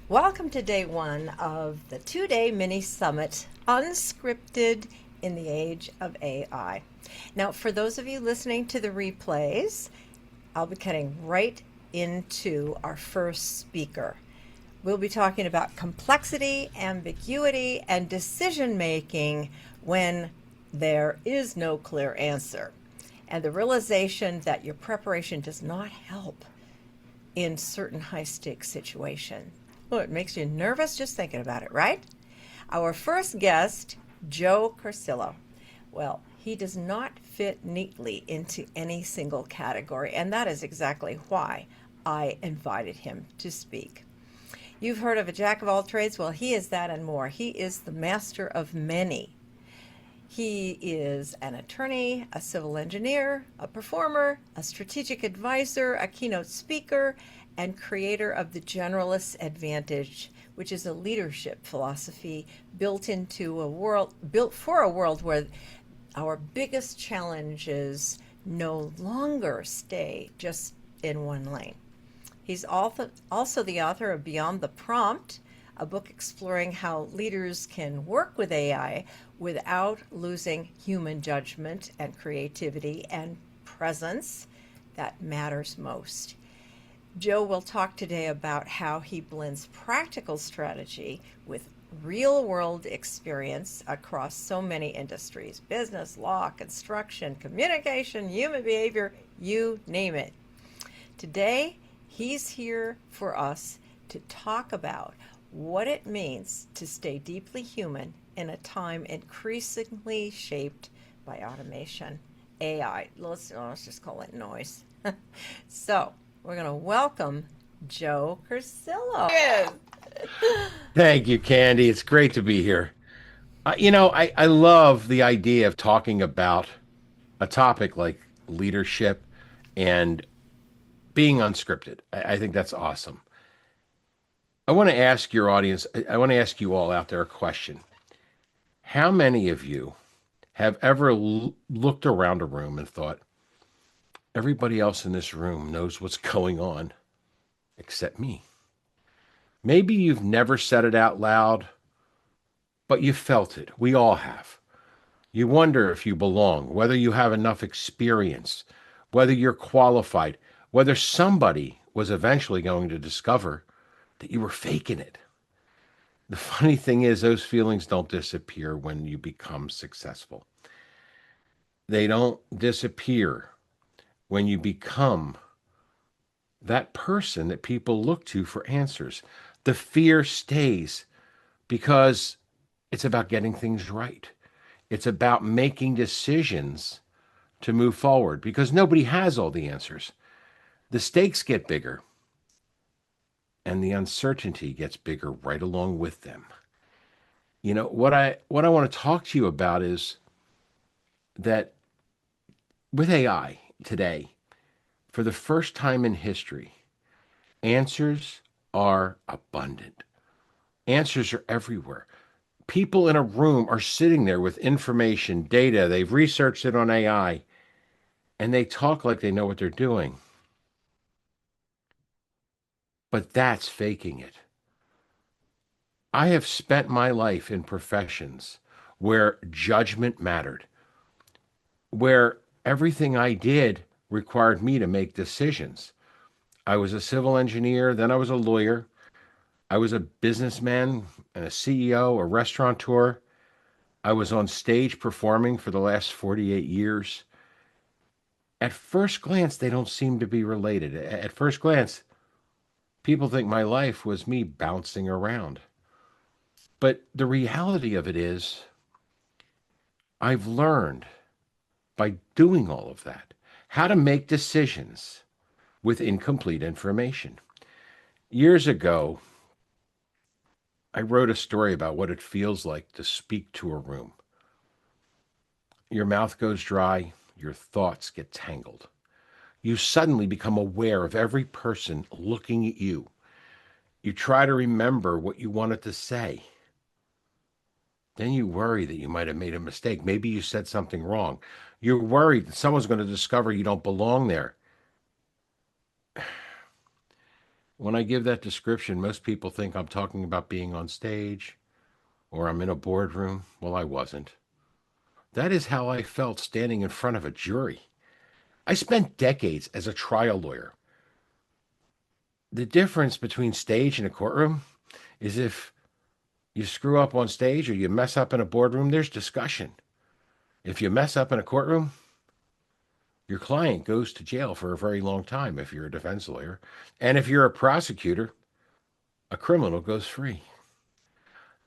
Welcome to day one of the two-day mini summit, Unscripted in the Age of AI. Now, for those of you listening to the replays, I'll be cutting right into our first speaker. We'll be talking about complexity, ambiguity, and decision making when there is no clear answer, and the realization that your preparation does not help in certain high stakes situations. Oh, it makes you nervous just thinking about it, right? Our first guest, Joe Curcillo. Well, he does not fit neatly into any single category, and that is exactly why I invited him to speak. You've heard of a jack of all trades? Well, he is that and more. He is the master of many. He is an attorney, a civil engineer, a performer, a strategic advisor, a keynote speaker, and creator of the Generalist advantage, which is a leadership philosophy built for a world where our biggest challenges no longer stay just in one lane. He's also the author of Beyond the Prompt, a book exploring how leaders can work with AI without losing human judgment and creativity and presence that matters most. Joe will talk today about how he blends practical strategy with real world experience across so many industries: business, law, construction, communication, human behavior, you name it. Today, he's here for us to talk about what it means to stay deeply human in a time increasingly shaped by automation, AI. Let's just call it noise. So, we're going to welcome Joe Curcillo. Yes. Thank you, Candy. It's great to be here. I love the idea of talking about a topic like leadership and being unscripted. I think that's awesome. I want to ask your audience, I want to ask you all out there a question. How many of you have ever looked around a room and thought, everybody else in this room knows what's going on except me? Maybe you've never said it out loud, but you felt it. We all have. You wonder if you belong, whether you have enough experience, whether you're qualified, whether somebody was eventually going to discover that you were faking it. The funny thing is, those feelings don't disappear when you become successful. They don't disappear when you become that person that people look to for answers. The fear stays because it's about getting things right. It's about making decisions to move forward because nobody has all the answers. The stakes get bigger and the uncertainty gets bigger right along with them. What I want to talk to you about is that with AI today, for the first time in history, answers are abundant. Answers are everywhere. People in a room are sitting there with information, data, they've researched it on AI, and they talk like they know what they're doing. But that's faking it. I have spent my life in professions where judgment mattered, where everything I did required me to make decisions. I was a civil engineer, then I was a lawyer. I was a businessman and a CEO, a restaurateur. I was on stage performing for the last 48 years. At first glance, they don't seem to be related. At first glance, people think my life was me bouncing around. But the reality of it is, I've learned by doing all of that how to make decisions with incomplete information. Years ago, I wrote a story about what it feels like to speak to a room. Your mouth goes dry, your thoughts get tangled. You suddenly become aware of every person looking at you. You try to remember what you wanted to say. Then you worry that you might have made a mistake. Maybe you said something wrong. You're worried that someone's going to discover you don't belong there. when I give that description, most people think I'm talking about being on stage or I'm in a boardroom. Well, I wasn't. That is how I felt standing in front of a jury. I spent decades as a trial lawyer. The difference between stage and a courtroom is if you screw up on stage or you mess up in a boardroom, there's discussion. If you mess up in a courtroom, your client goes to jail for a very long time if you're a defense lawyer. And if you're a prosecutor, a criminal goes free.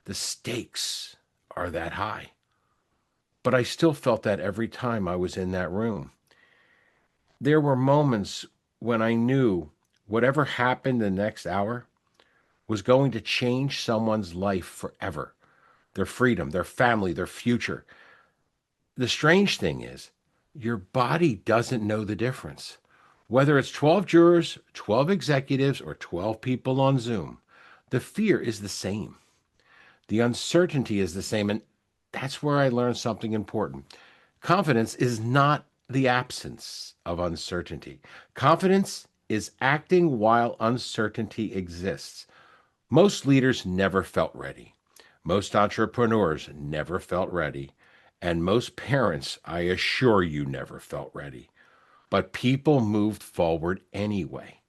The stakes are that high. But I still felt that every time I was in that room. There were moments when I knew whatever happened the next hour was going to change someone's life forever, their freedom, their family, their future. The strange thing is, your body doesn't know the difference. Whether it's 12 jurors, 12 executives, or 12 people on Zoom, the fear is the same. The uncertainty is the same. And that's where I learned something important. Confidence is not the absence of uncertainty. Confidence is acting while uncertainty exists. Most leaders never felt ready. Most entrepreneurs never felt ready. And most parents, I assure you, never felt ready. But people moved forward anyway.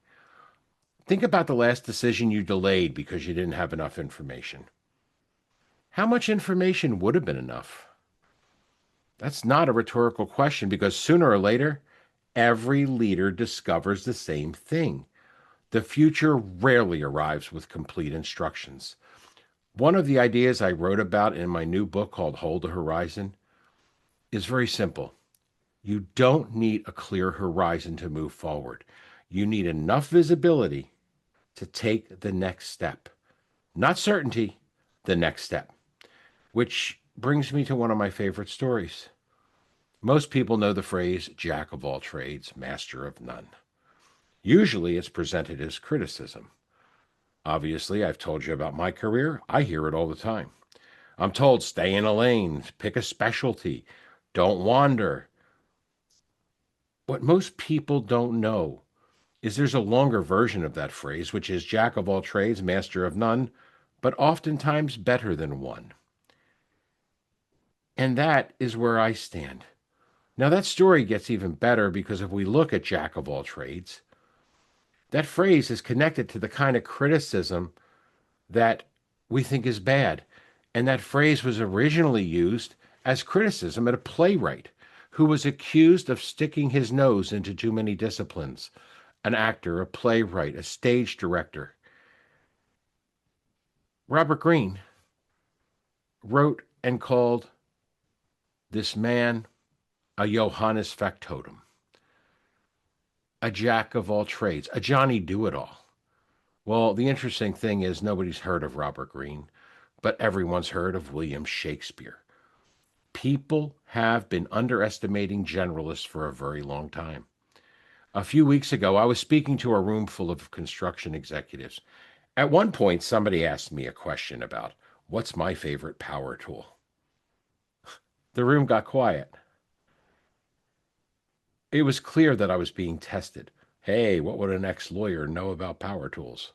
Think about the last decision you delayed because you didn't have enough information. How much information would have been enough? That's not a rhetorical question because sooner or later, every leader discovers the same thing. The future rarely arrives with complete instructions. One of the ideas I wrote about in my new book called Hold the Horizon is very simple. You don't need a clear horizon to move forward. You need enough visibility to take the next step. Not certainty, the next step. Which brings me to one of my favorite stories. Most people know the phrase, jack of all trades, master of none. Usually it's presented as criticism. Obviously, I've told you about my career. I hear it all the time. I'm told, stay in a lane, pick a specialty, don't wander. What most people don't know is there's a longer version of that phrase, which is jack of all trades, master of none, but oftentimes better than one. And that is where I stand. Now, that story gets even better because if we look at jack of all trades, that phrase is connected to the kind of criticism that we think is bad. And that phrase was originally used as criticism at a playwright who was accused of sticking his nose into too many disciplines. An actor, a playwright, a stage director. Robert Greene wrote and called this man a Johannes Factotum, a jack of all trades, a Johnny Do-It-All. Well, the interesting thing is nobody's heard of Robert Greene, but everyone's heard of William Shakespeare. People have been underestimating generalists for a very long time. A few weeks ago, I was speaking to a room full of construction executives. At one point, somebody asked me a question about what's my favorite power tool. The room got quiet. It was clear that I was being tested. Hey, what would an ex-lawyer know about power tools?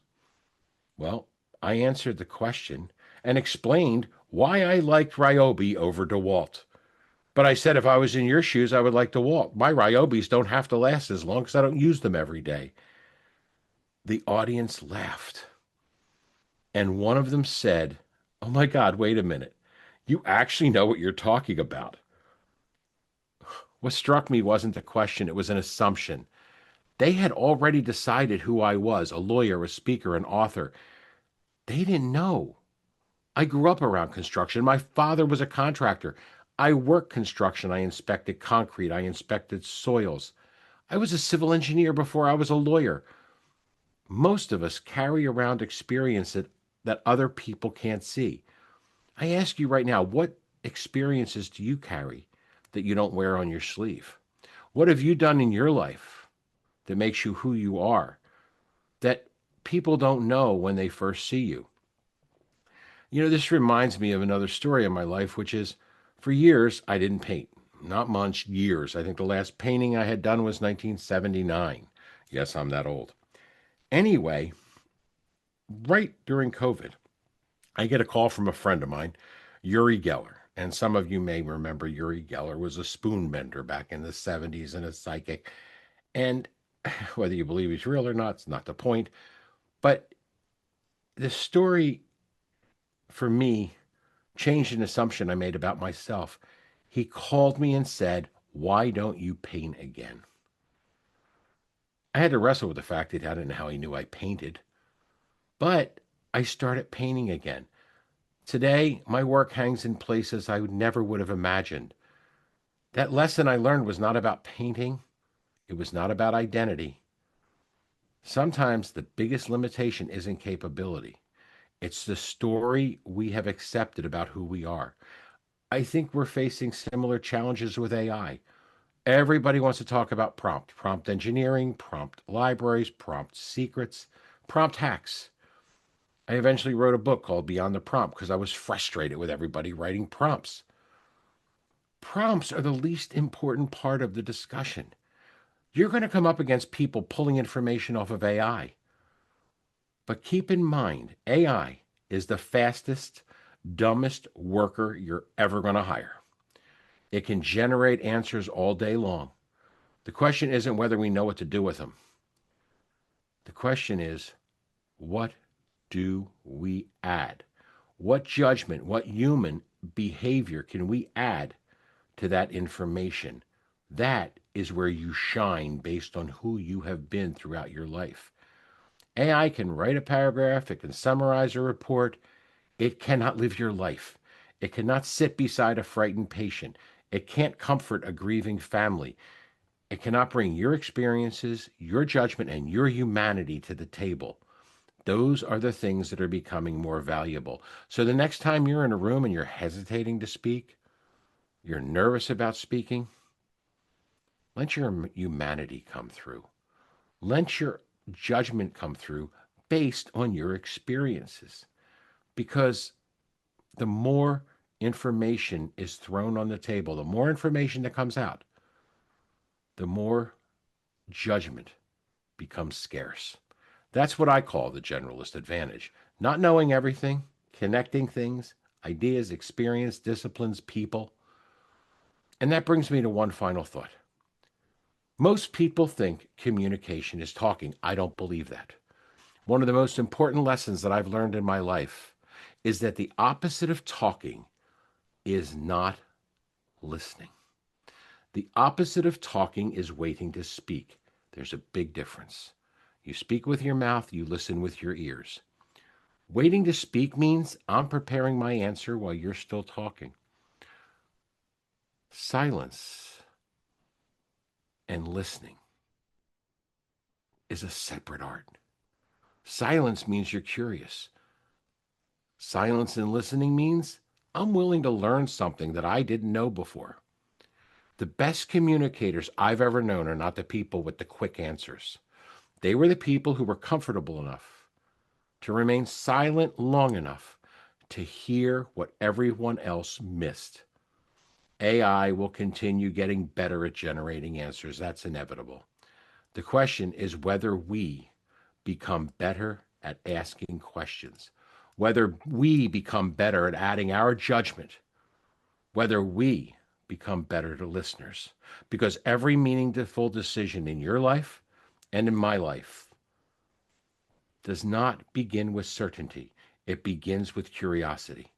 Well, I answered the question and explained why I liked Ryobi over DeWalt. But I said if I was in your shoes, I would like DeWalt. My Ryobis don't have to last as long because I don't use them every day. The audience laughed. And one of them said, oh my God, wait a minute. You actually know what you're talking about. What struck me wasn't a question, it was an assumption. They had already decided who I was, a lawyer, a speaker, an author. They didn't know. I grew up around construction. My father was a contractor. I worked construction. I inspected concrete. I inspected soils. I was a civil engineer before I was a lawyer. Most of us carry around experience that other people can't see. I ask you right now, what experiences do you carry that you don't wear on your sleeve? What have you done in your life that makes you who you are that people don't know when they first see you? You know, this reminds me of another story in my life, which is for years, I didn't paint. Not much, years. I think the last painting I had done was 1979. Yes, I'm that old. Anyway, right during COVID, I get a call from a friend of mine, Uri Geller. And some of you may remember Uri Geller was a spoon bender back in the 70s and a psychic. And whether you believe he's real or not, it's not the point. But the story for me changed an assumption I made about myself. He called me and said, "Why don't you paint again?" I had to wrestle with the fact that I didn't know how he knew I painted, but I started painting again. Today, my work hangs in places I never would have imagined. That lesson I learned was not about painting, it was not about identity. Sometimes the biggest limitation isn't capability, it's the story we have accepted about who we are. I think we're facing similar challenges with AI. Everybody wants to talk about prompt engineering, prompt libraries, prompt secrets, prompt hacks. I eventually wrote a book called Beyond the Prompt because I was frustrated with everybody writing prompts. Prompts are the least important part of the discussion. You're going to come up against people pulling information off of AI. But keep in mind, AI is the fastest, dumbest worker you're ever going to hire. It can generate answers all day long. The question isn't whether we know what to do with them. The question is, what do we add? What judgment, what human behavior can we add to that information? That is where you shine based on who you have been throughout your life. AI can write a paragraph, it can summarize a report, it cannot live your life. It cannot sit beside a frightened patient. It can't comfort a grieving family. It cannot bring your experiences, your judgment, and your humanity to the table. Those are the things that are becoming more valuable. So the next time you're in a room and you're hesitating to speak, you're nervous about speaking, let your humanity come through. Let your judgment come through based on your experiences. Because the more information is thrown on the table, the more information that comes out, the more judgment becomes scarce. That's what I call the generalist advantage. Not knowing everything, connecting things, ideas, experience, disciplines, people. And that brings me to one final thought. Most people think communication is talking. I don't believe that. One of the most important lessons that I've learned in my life is that the opposite of talking is not listening. The opposite of talking is waiting to speak. There's a big difference. You speak with your mouth, you listen with your ears. Waiting to speak means I'm preparing my answer while you're still talking. Silence and listening is a separate art. Silence means you're curious. Silence and listening means I'm willing to learn something that I didn't know before. The best communicators I've ever known are not the people with the quick answers. They were the people who were comfortable enough to remain silent long enough to hear what everyone else missed. AI will continue getting better at generating answers. That's inevitable. The question is whether we become better at asking questions, whether we become better at adding our judgment, whether we become better to listeners. Because every meaningful decision in your life and in my life does not begin with certainty, it begins with curiosity.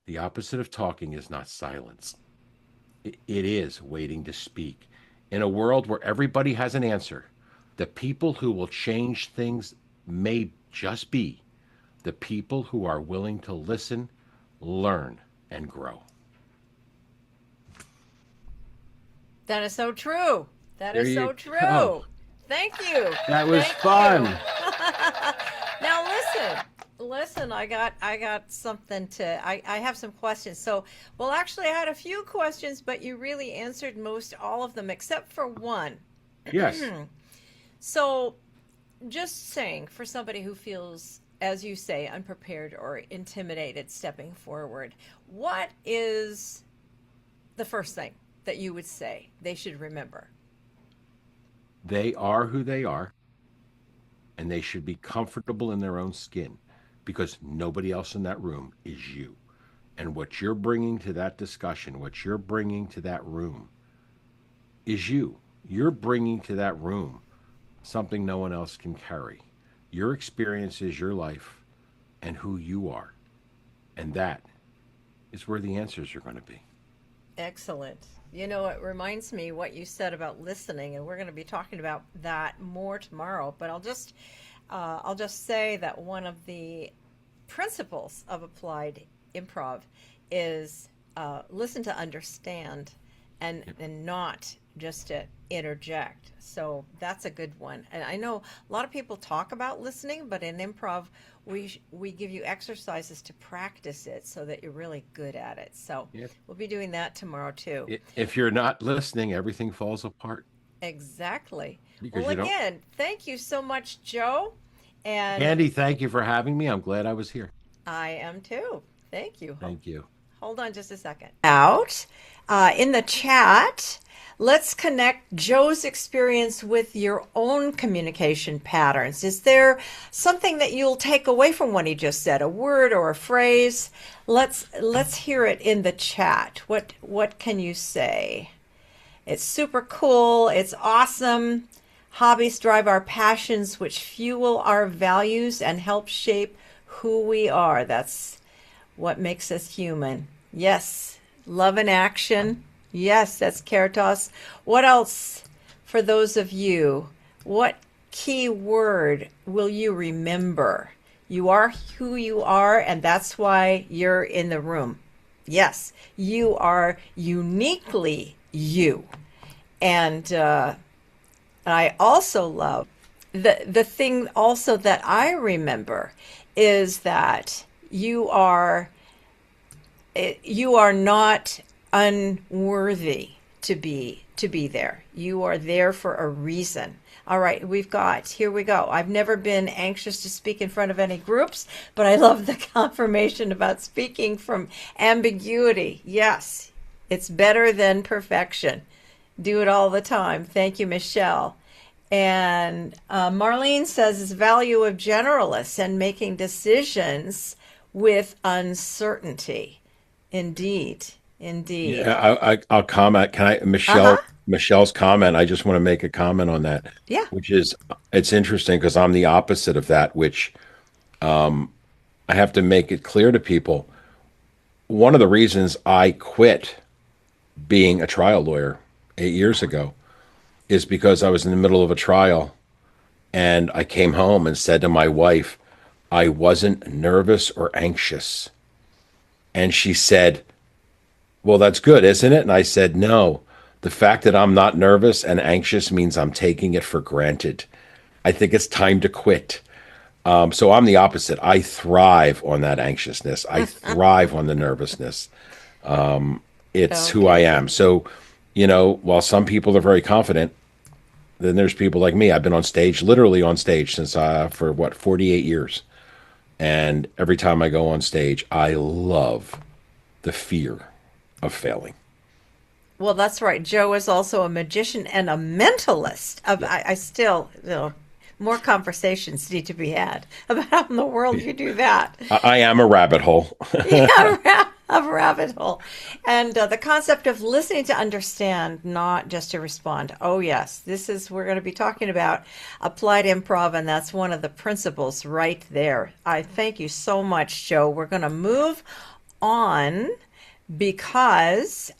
The opposite of talking is not silence, it is waiting to speak. In a world where everybody has an answer, the people who will change things may just be the people who are willing to listen, learn, and grow. That is so true. That There is you so go. true. Thank you. That was Thank fun. you. Now listen, I got something to I have some questions. So well actually I had a few questions, but you really answered most all of them except for one. Yes. So just saying, for somebody who feels, as you say, unprepared or intimidated stepping forward, what is the first thing that you would say they should remember? They are who they are. and they should be comfortable in their own skin because nobody else in that room is you. And what you're bringing to that discussion, what you're bringing to that room is you. You're bringing to that room something no one else can carry. Your experience is your life and who you are. And that is where the answers are going to be. Excellent. You know, it reminds me what you said about listening, and we're going to be talking about that more tomorrow. But I'll just say that one of the principles of applied improv is listen to understand, and not just to interject. So that's a good one. And I know a lot of people talk about listening, but in improv, we give you exercises to practice it so that you're really good at it. So Yep. we'll be doing that tomorrow too. If you're not listening, everything falls apart Exactly. because Well, you don't. again, thank you so much, Joe. And Andy, thank you for having me. I'm glad I was here. I am too. Thank you. Thank you. Hold on just a second. Out in the chat, let's connect Joe's experience with your own communication patterns. Is there something that you'll take away from what he just said, a word or a phrase? Let's hear it in the chat. What can you say? It's super cool. It's awesome. Hobbies drive our passions, which fuel our values and help shape who we are. That's what makes us human. Yes. Love and action. Yes, that's Caritas. What else for those of you? What key word will you remember? You are who you are, and that's why you're in the room. Yes, you are uniquely you. And I also love the thing also that I remember is that you are not unworthy to be there. You are there for a reason. All right, here we go. I've never been anxious to speak in front of any groups, but I love the confirmation about speaking from ambiguity. Yes, it's better than perfection. Do it all the time. Thank you, Michelle. And Marlene says it's value of generalists and making decisions with uncertainty. Indeed. I'll comment. Can I, Uh-huh. Michelle's comment? I just want to make a comment on that, Yeah. which is it's interesting because I'm the opposite of that, which I have to make it clear to people. One of the reasons I quit being a trial lawyer 8 years ago is because I was in the middle of a trial and I came home and said to my wife, I wasn't nervous or anxious. And she said, well, that's good, isn't it? And I said, no, the fact that I'm not nervous and anxious means I'm taking it for granted. I think it's time to quit. So I'm the opposite. I thrive on that anxiousness. I thrive on the nervousness. It's who I Okay. am. So, while some people are very confident, then there's people like me. I've been on stage, literally on stage since for 48 years. And every time I go on stage, I love the fear of failing. Well, that's right. Joe is also a magician and a mentalist. Yep. I still, more conversations need to be had about how in the world you do that. I am a rabbit hole. Yeah, a rabbit hole. And the concept of listening to understand, not just to respond. Oh, yes, we're going to be talking about applied improv, and that's one of the principles right there. I thank you so much, Joe. We're going to move on because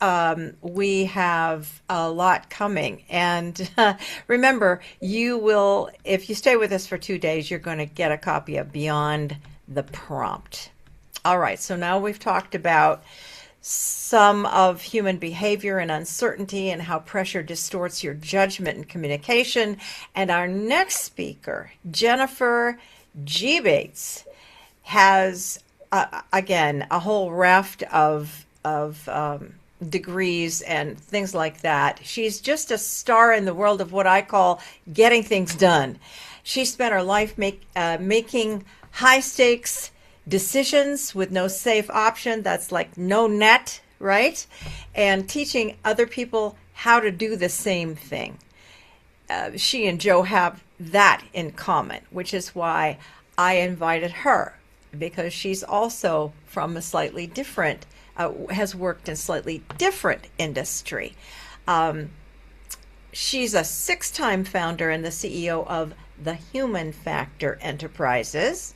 we have a lot coming. And remember, if you stay with us for 2 days, you're going to get a copy of Beyond the Prompt. All right, so now we've talked about some of human behavior and uncertainty and how pressure distorts your judgment and communication. And our next speaker, Jennifer G. Bates, has, again, a whole raft of degrees and things like that. She's just a star in the world of what I call getting things done. She spent her life making high stakes decisions with no safe option. That's like no net, right? And teaching other people how to do the same thing. she and Joe have that in common, which is why I invited her, because she's also from a slightly different, has worked in slightly different industry. She's a 6-time founder and the CEO of the HumanFactor Enterprises.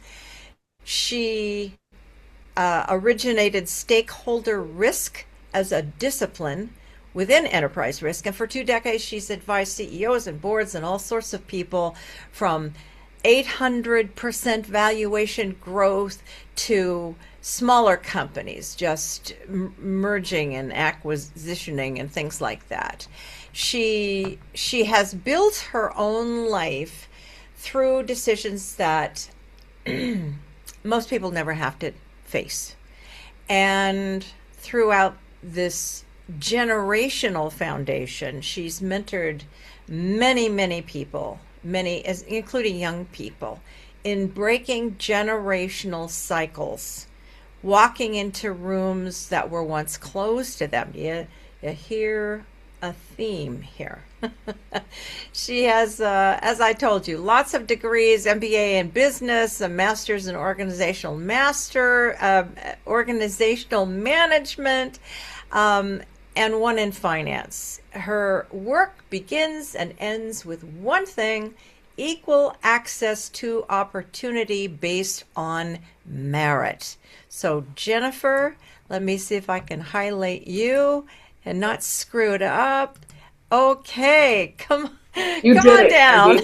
She originated Stakeholder Risk as a discipline within enterprise risk. And for 2 decades, she's advised CEOs and boards and all sorts of people from 800% valuation growth to smaller companies, just merging and acquisitioning and things like that. She has built her own life through decisions that most people never have to face. And throughout this generational foundation, she's mentored many people, including young people, in breaking generational cycles, walking into rooms that were once closed to them. You hear a theme here. She has, as I told you, lots of degrees: MBA in business, a master's in organizational management, and one in finance. Her work begins and ends with one thing: equal access to opportunity based on merit. So Jennifer, let me see if I can highlight you and not screw it up. Okay, come on down.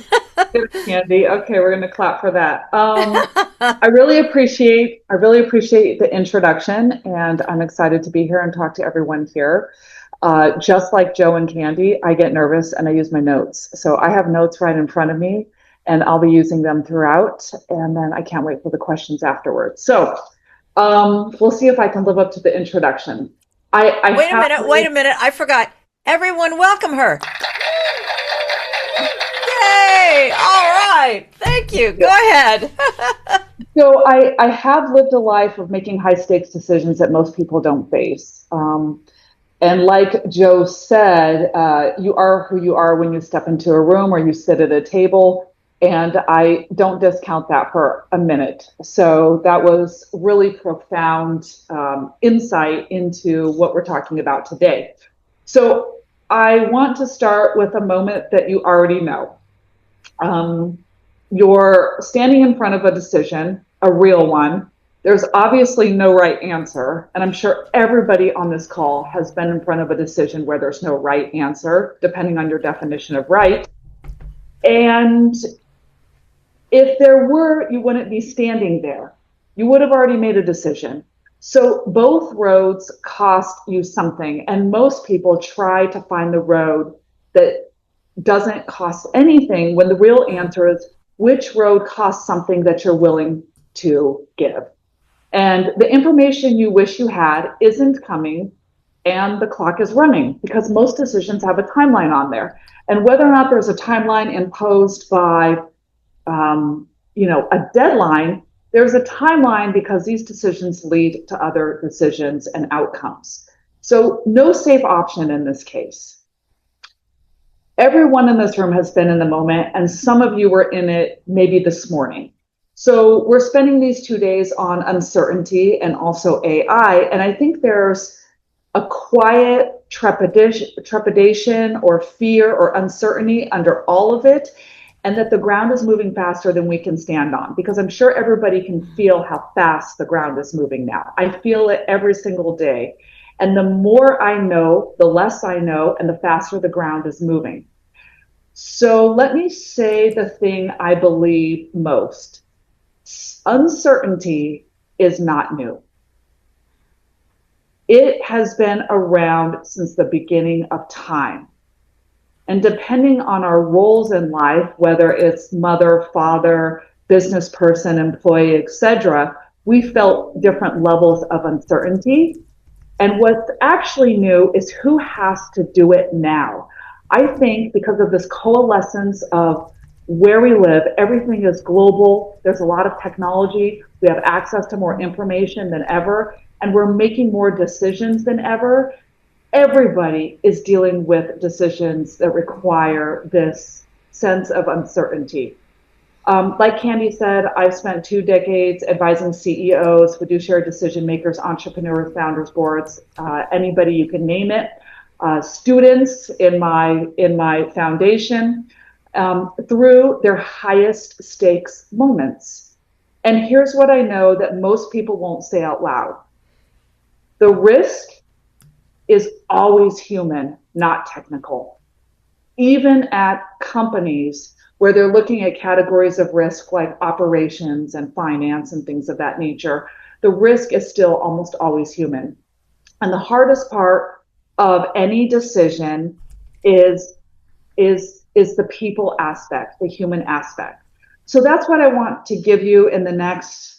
Candy. Okay, we're going to clap for that. I really appreciate the introduction, and I'm excited to be here and talk to everyone here. Just like Joe and Candy, I get nervous and I use my notes. So I have notes right in front of me, and I'll be using them throughout. And then I can't wait for the questions afterwards. So we'll see if I can live up to the introduction. Wait a minute. I forgot. Everyone welcome her. Yay! All right. Thank you. Go ahead. So I have lived a life of making high stakes decisions that most people don't face. And like Joe said, you are who you are when you step into a room or you sit at a table. And I don't discount that for a minute. So that was really profound insight into what we're talking about today. So I want to start with a moment that you already know. You're standing in front of a decision, a real one. There's obviously no right answer. And I'm sure everybody on this call has been in front of a decision where there's no right answer, depending on your definition of right. And if there were, you wouldn't be standing there. You would have already made a decision. So both roads cost you something. And most people try to find the road that doesn't cost anything, when the real answer is which road costs something that you're willing to give. And the information you wish you had isn't coming, and the clock is running, because most decisions have a timeline on there. And whether or not there's a timeline imposed by a deadline, there's a timeline because these decisions lead to other decisions and outcomes. So no safe option in this case. Everyone in this room has been in the moment, and some of you were in it maybe this morning. So we're spending these 2 days on uncertainty and also AI. And I think there's a quiet trepidation or fear or uncertainty under all of it, and that the ground is moving faster than we can stand on, because I'm sure everybody can feel how fast the ground is moving now. I feel it every single day. And the more I know, the less I know, and the faster the ground is moving. So let me say the thing I believe most. Uncertainty is not new. It has been around since the beginning of time. And depending on our roles in life, whether it's mother, father, business person, employee, etc., we felt different levels of uncertainty. And what's actually new is who has to do it now. I think because of this coalescence of where we live, everything is global. There's a lot of technology. We have access to more information than ever, and we're making more decisions than ever. Everybody is dealing with decisions that require this sense of uncertainty. Like Candy said, I've spent 2 decades advising CEOs, fiduciary decision makers, entrepreneurs, founders, boards, anybody you can name it, students in my foundation, through their highest stakes moments. And here's what I know that most people won't say out loud. The risk is always human, not technical. Even at companies where they're looking at categories of risk like operations and finance and things of that nature, the risk is still almost always human. And the hardest part of any decision is the people aspect, the human aspect. So that's what I want to give you in the next,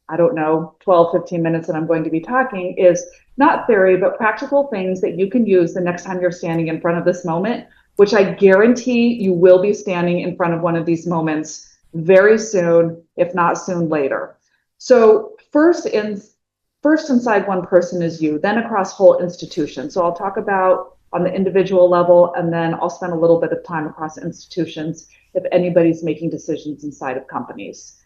12, 15 minutes that I'm going to be talking, is not theory, but practical things that you can use the next time you're standing in front of this moment, which I guarantee you will be standing in front of one of these moments very soon, if not soon later. So first inside one person is you, then across whole institutions. So I'll talk about on the individual level, and then I'll spend a little bit of time across institutions if anybody's making decisions inside of companies.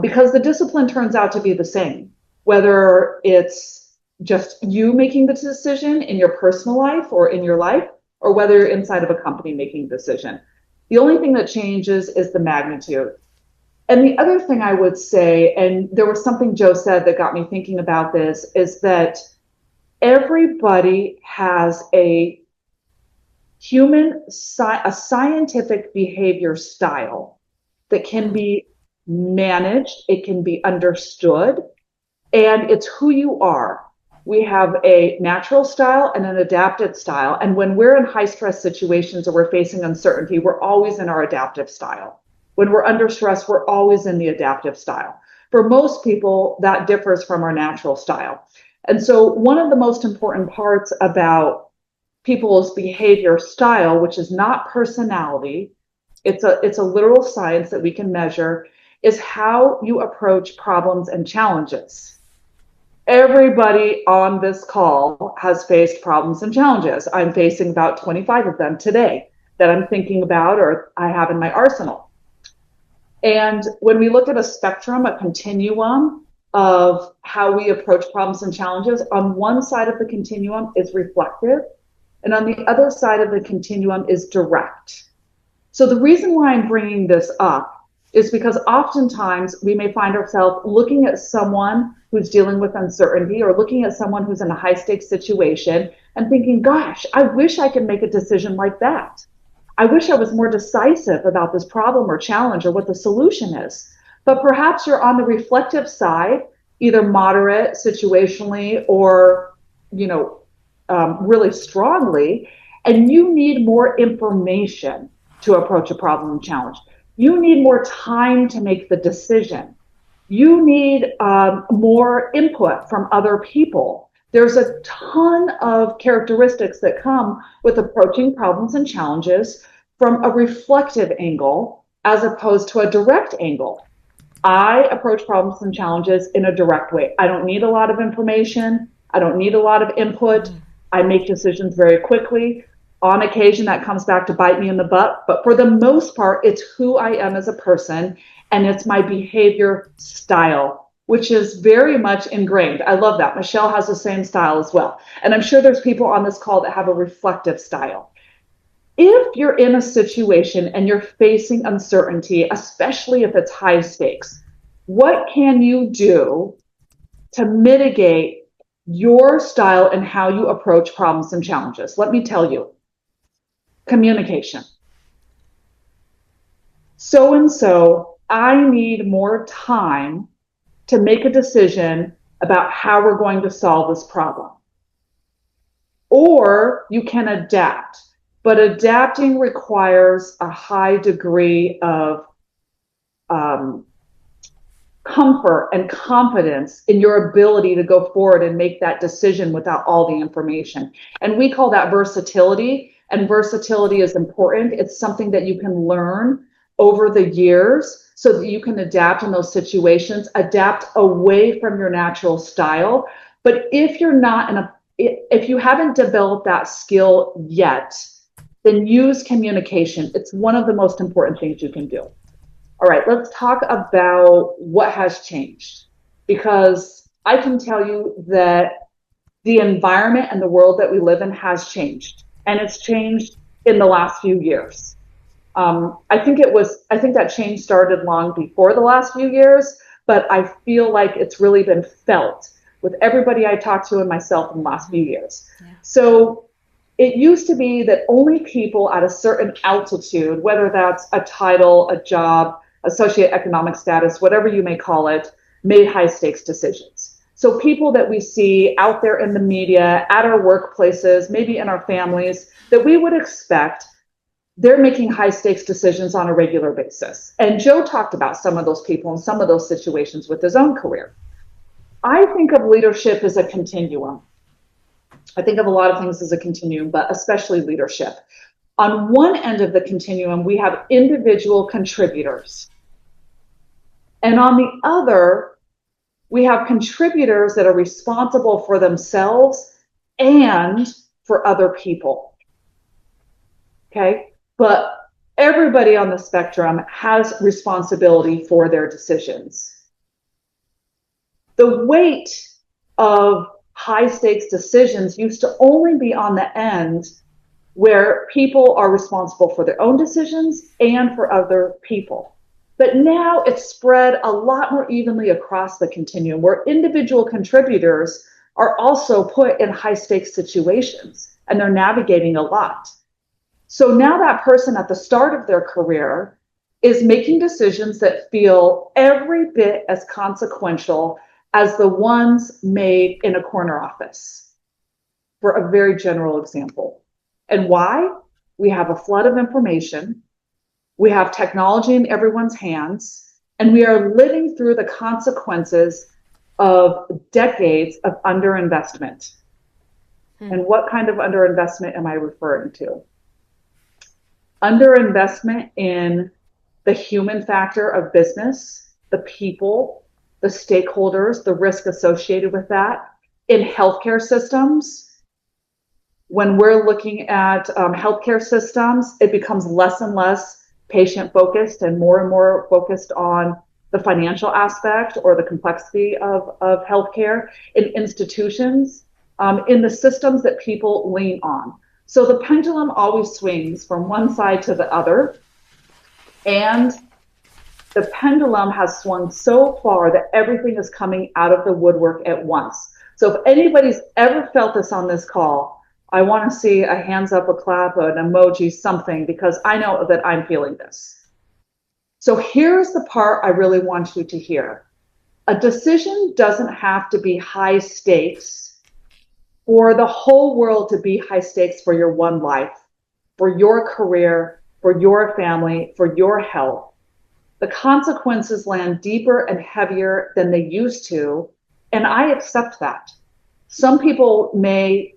Because the discipline turns out to be the same, whether it's just you making the decision in your personal life or in your life, or whether you're inside of a company making a decision. The only thing that changes is the magnitude. And the other thing I would say, and there was something Joe said that got me thinking about this, is that everybody has a scientific behavior style that can be managed, it can be understood, and it's who you are. We have a natural style and an adaptive style. And when we're in high stress situations or we're facing uncertainty, we're always in our adaptive style. When we're under stress, we're always in the adaptive style. For most people, that differs from our natural style. And so one of the most important parts about people's behavior style, which is not personality, it's a literal science that we can measure, is how you approach problems and challenges. Everybody on this call has faced problems and challenges. I'm facing about 25 of them today that I'm thinking about or I have in my arsenal. And when we look at a spectrum, a continuum of how we approach problems and challenges, on one side of the continuum is reflective, and on the other side of the continuum is direct. So the reason why I'm bringing this up is because oftentimes we may find ourselves looking at someone who's dealing with uncertainty or looking at someone who's in a high stakes situation and thinking, gosh, I wish I could make a decision like that. I wish I was more decisive about this problem or challenge or what the solution is. But perhaps you're on the reflective side, either moderate, situationally, or, really strongly, and you need more information to approach a problem and challenge. You need more time to make the decision. You need more input from other people. There's a ton of characteristics that come with approaching problems and challenges from a reflective angle as opposed to a direct angle. I approach problems and challenges in a direct way. I don't need a lot of information. I don't need a lot of input. I make decisions very quickly. On occasion, that comes back to bite me in the butt. But for the most part, it's who I am as a person, and it's my behavior style, which is very much ingrained. I love that. Michelle has the same style as well. And I'm sure there's people on this call that have a reflective style. If you're in a situation and you're facing uncertainty, especially if it's high stakes, what can you do to mitigate your style and how you approach problems and challenges? Let me tell you. Communication. So I need more time to make a decision about how we're going to solve this problem. Or you can adapt, but adapting requires a high degree of comfort and confidence in your ability to go forward and make that decision without all the information. And we call that versatility. And versatility is important. It's something that you can learn over the years so that you can adapt in those situations, adapt away from your natural style. But if you're not if you haven't developed that skill yet, then use communication. It's one of the most important things you can do. All right, let's talk about what has changed, because I can tell you that the environment and the world that we live in has changed, and it's changed in the last few years. I think that change started long before the last few years, but I feel like it's really been felt with everybody I talked to and myself in the last few years. Yeah. So it used to be that only people at a certain altitude, whether that's a title, a job, a socioeconomic status, whatever you may call it, made high stakes decisions. So people that we see out there in the media, at our workplaces, maybe in our families, that we would expect, they're making high stakes decisions on a regular basis. And Joe talked about some of those people and some of those situations with his own career. I think of leadership as a continuum. I think of a lot of things as a continuum, but especially leadership. On one end of the continuum, we have individual contributors. And on the other, we have contributors that are responsible for themselves and for other people. Okay? But everybody on the spectrum has responsibility for their decisions. The weight of high stakes decisions used to only be on the end where people are responsible for their own decisions and for other people. But now it's spread a lot more evenly across the continuum, where individual contributors are also put in high stakes situations and they're navigating a lot. So now that person at the start of their career is making decisions that feel every bit as consequential as the ones made in a corner office, for a very general example. And why? We have a flood of information, we have technology in everyone's hands, and we are living through the consequences of decades of underinvestment. And what kind of underinvestment am I referring to? Underinvestment in the human factor of business, the people, the stakeholders, the risk associated with that, in healthcare systems. When we're looking at healthcare systems, it becomes less and less patient-focused and more focused on the financial aspect or the complexity of healthcare, in institutions, in the systems that people lean on. So the pendulum always swings from one side to the other, and the pendulum has swung so far that everything is coming out of the woodwork at once. So if anybody's ever felt this on this call, I want to see a hands up, a clap, an emoji, something, because I know that I'm feeling this. So here's the part I really want you to hear. A decision doesn't have to be high stakes for the whole world to be high stakes for your one life, for your career, for your family, for your health. The consequences land deeper and heavier than they used to, and I accept that. Some people may,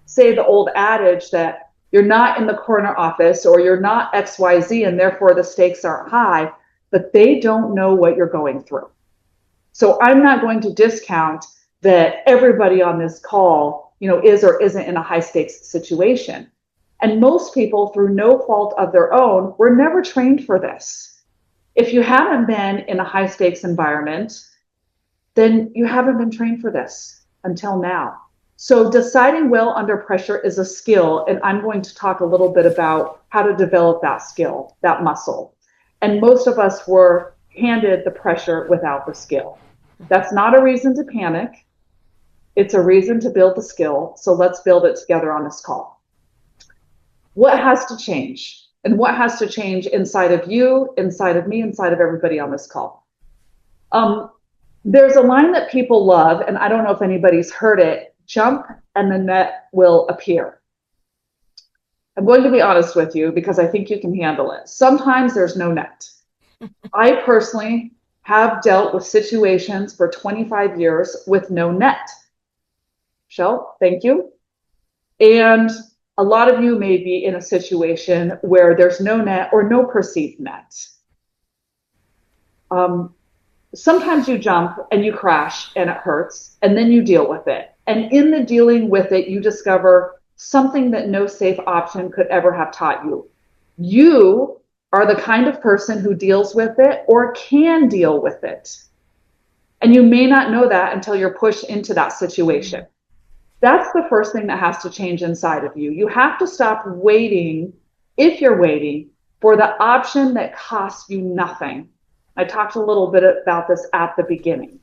say the old adage that you're not in the corner office or you're not XYZ and therefore the stakes aren't high, but they don't know what you're going through. So I'm not going to discount that everybody on this call, is or isn't in a high stakes situation. And most people, through no fault of their own, were never trained for this. If you haven't been in a high stakes environment, then you haven't been trained for this until now. So deciding well under pressure is a skill, and I'm going to talk a little bit about how to develop that skill, that muscle. And most of us were handed the pressure without the skill. That's not a reason to panic. It's a reason to build the skill. So let's build it together on this call. What has to change? And what has to change inside of you, inside of me, inside of everybody on this call? There's a line that people love, and I don't know if anybody's heard it: jump and the net will appear. I'm going to be honest with you because I think you can handle it. Sometimes there's no net. I personally have dealt with situations for 25 years with no net. Shell, thank you. And a lot of you may be in a situation where there's no net or no perceived net. Sometimes you jump and you crash and it hurts, and then you deal with it. And in the dealing with it, you discover something that no safe option could ever have taught you. You are the kind of person who deals with it or can deal with it. And you may not know that until you're pushed into that situation. That's the first thing that has to change inside of you. You have to stop waiting, if you're waiting, for the option that costs you nothing. I talked a little bit about this at the beginning.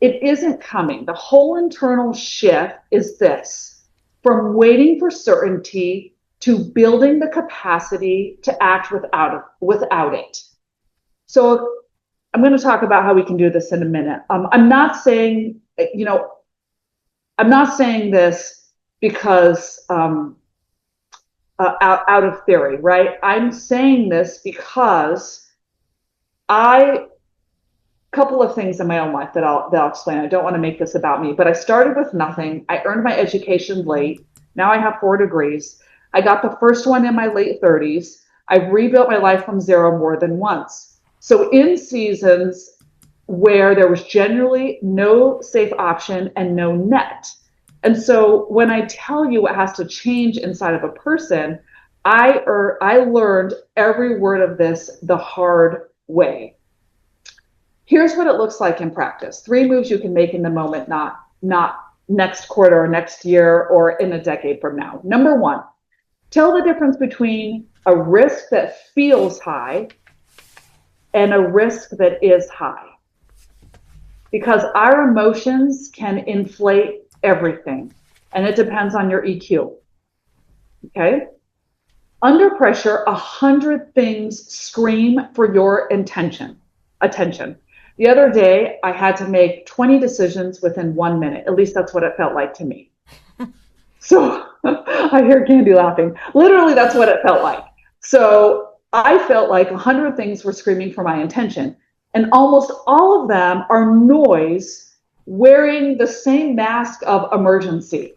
It isn't coming. The whole internal shift is this: from waiting for certainty to building the capacity to act without it. So I'm going to talk about how we can do this in a minute. I'm not saying this because out of theory, right? I'm saying this because couple of things in my own life that I'll explain. I don't want to make this about me, but I started with nothing. I earned my education late. Now I have 4 degrees. I got the first one in my late 30s. I've rebuilt my life from zero more than once. So in seasons where there was generally no safe option and no net. And so when I tell you what has to change inside of a person, I learned every word of this the hard way. Here's what it looks like in practice. 3 moves you can make in the moment, not next quarter or next year or in a decade from now. Number 1, tell the difference between a risk that feels high and a risk that is high. Because our emotions can inflate everything, and it depends on your EQ. Okay? Under pressure, 100 things scream for your attention. The other day, I had to make 20 decisions within 1 minute. At least that's what it felt like to me. So I hear Candy laughing. Literally, that's what it felt like. So I felt like 100 things were screaming for my attention. And almost all of them are noise wearing the same mask of emergency.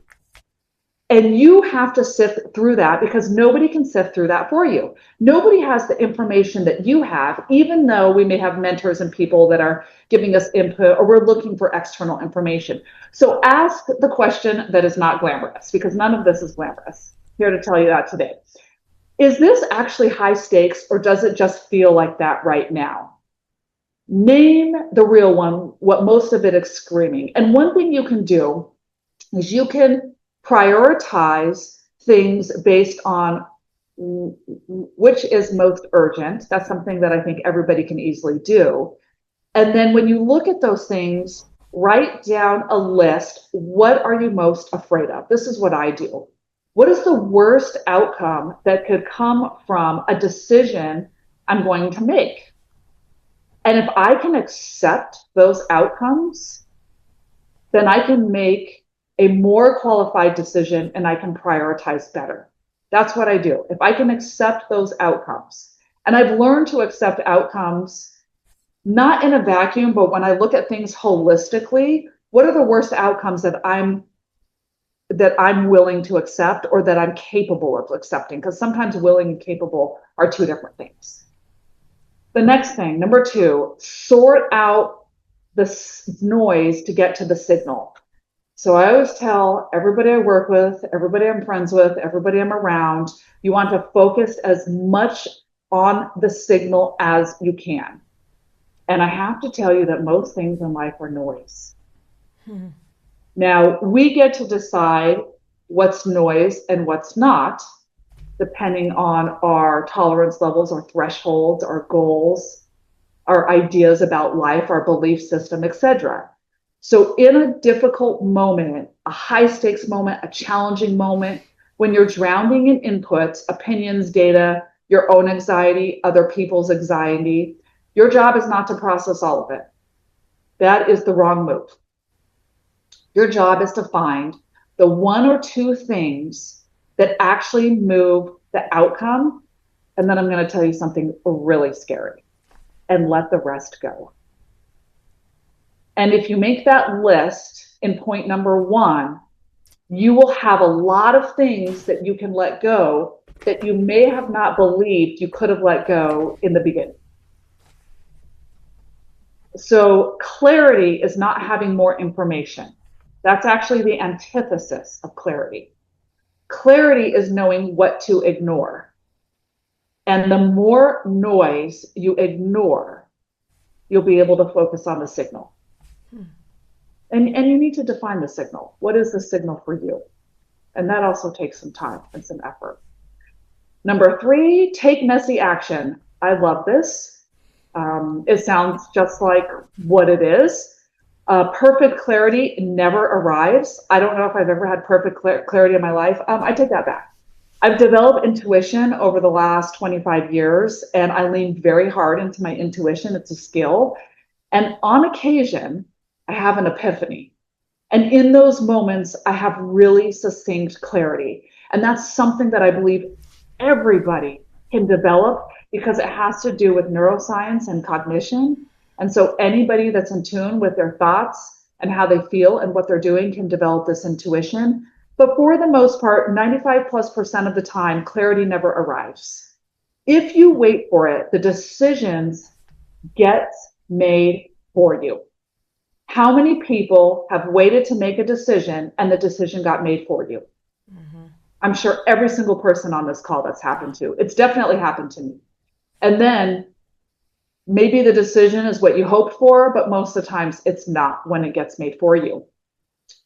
And you have to sift through that because nobody can sift through that for you. Nobody has the information that you have, even though we may have mentors and people that are giving us input or we're looking for external information. So ask the question that is not glamorous, because none of this is glamorous. Here to tell you that today. Is this actually high stakes, or does it just feel like that right now? Name the real one, what most of it is screaming. And one thing you can do is you can prioritize things based on which is most urgent. That's something that I think everybody can easily do. And then when you look at those things, write down a list. What are you most afraid of? This is what I do. What is the worst outcome that could come from a decision I'm going to make? And if I can accept those outcomes, then I can make a more qualified decision and I can prioritize better. That's what I do. If I can accept those outcomes, and I've learned to accept outcomes, not in a vacuum, but when I look at things holistically, what are the worst outcomes that I'm willing to accept or that I'm capable of accepting? Because sometimes willing and capable are 2 different things. The next thing, number 2, sort out the noise to get to the signal. So I always tell everybody I work with, everybody I'm friends with, everybody I'm around, you want to focus as much on the signal as you can. And I have to tell you that most things in life are noise. Now, we get to decide what's noise and what's not, depending on our tolerance levels, our thresholds, our goals, our ideas about life, our belief system, etc. So in a difficult moment, a high stakes moment, a challenging moment, when you're drowning in inputs, opinions, data, your own anxiety, other people's anxiety, your job is not to process all of it. That is the wrong move. Your job is to find the 1 or 2 things that actually move the outcome. And then I'm going to tell you something really scary, and let the rest go. And if you make that list in point number 1, you will have a lot of things that you can let go that you may have not believed you could have let go in the beginning. So clarity is not having more information. That's actually the antithesis of clarity. Clarity is knowing what to ignore. And the more noise you ignore, you'll be able to focus on the signal. And you need to define the signal. What is the signal for you? And that also takes some time and some effort. Number 3, take messy action. I love this. It sounds just like what it is. Perfect clarity never arrives. I don't know if I've ever had perfect clarity in my life. I take that back. I've developed intuition over the last 25 years, and I lean very hard into my intuition. It's a skill. And on occasion, I have an epiphany. And in those moments, I have really succinct clarity. And that's something that I believe everybody can develop because it has to do with neuroscience and cognition. And so anybody that's in tune with their thoughts and how they feel and what they're doing can develop this intuition. But for the most part, 95+% of the time, clarity never arrives. If you wait for it, the decisions get made for you. How many people have waited to make a decision and the decision got made for you? Mm-hmm. I'm sure every single person on this call that's happened to. It's definitely happened to me. And then maybe the decision is what you hoped for, but most of the times it's not when it gets made for you.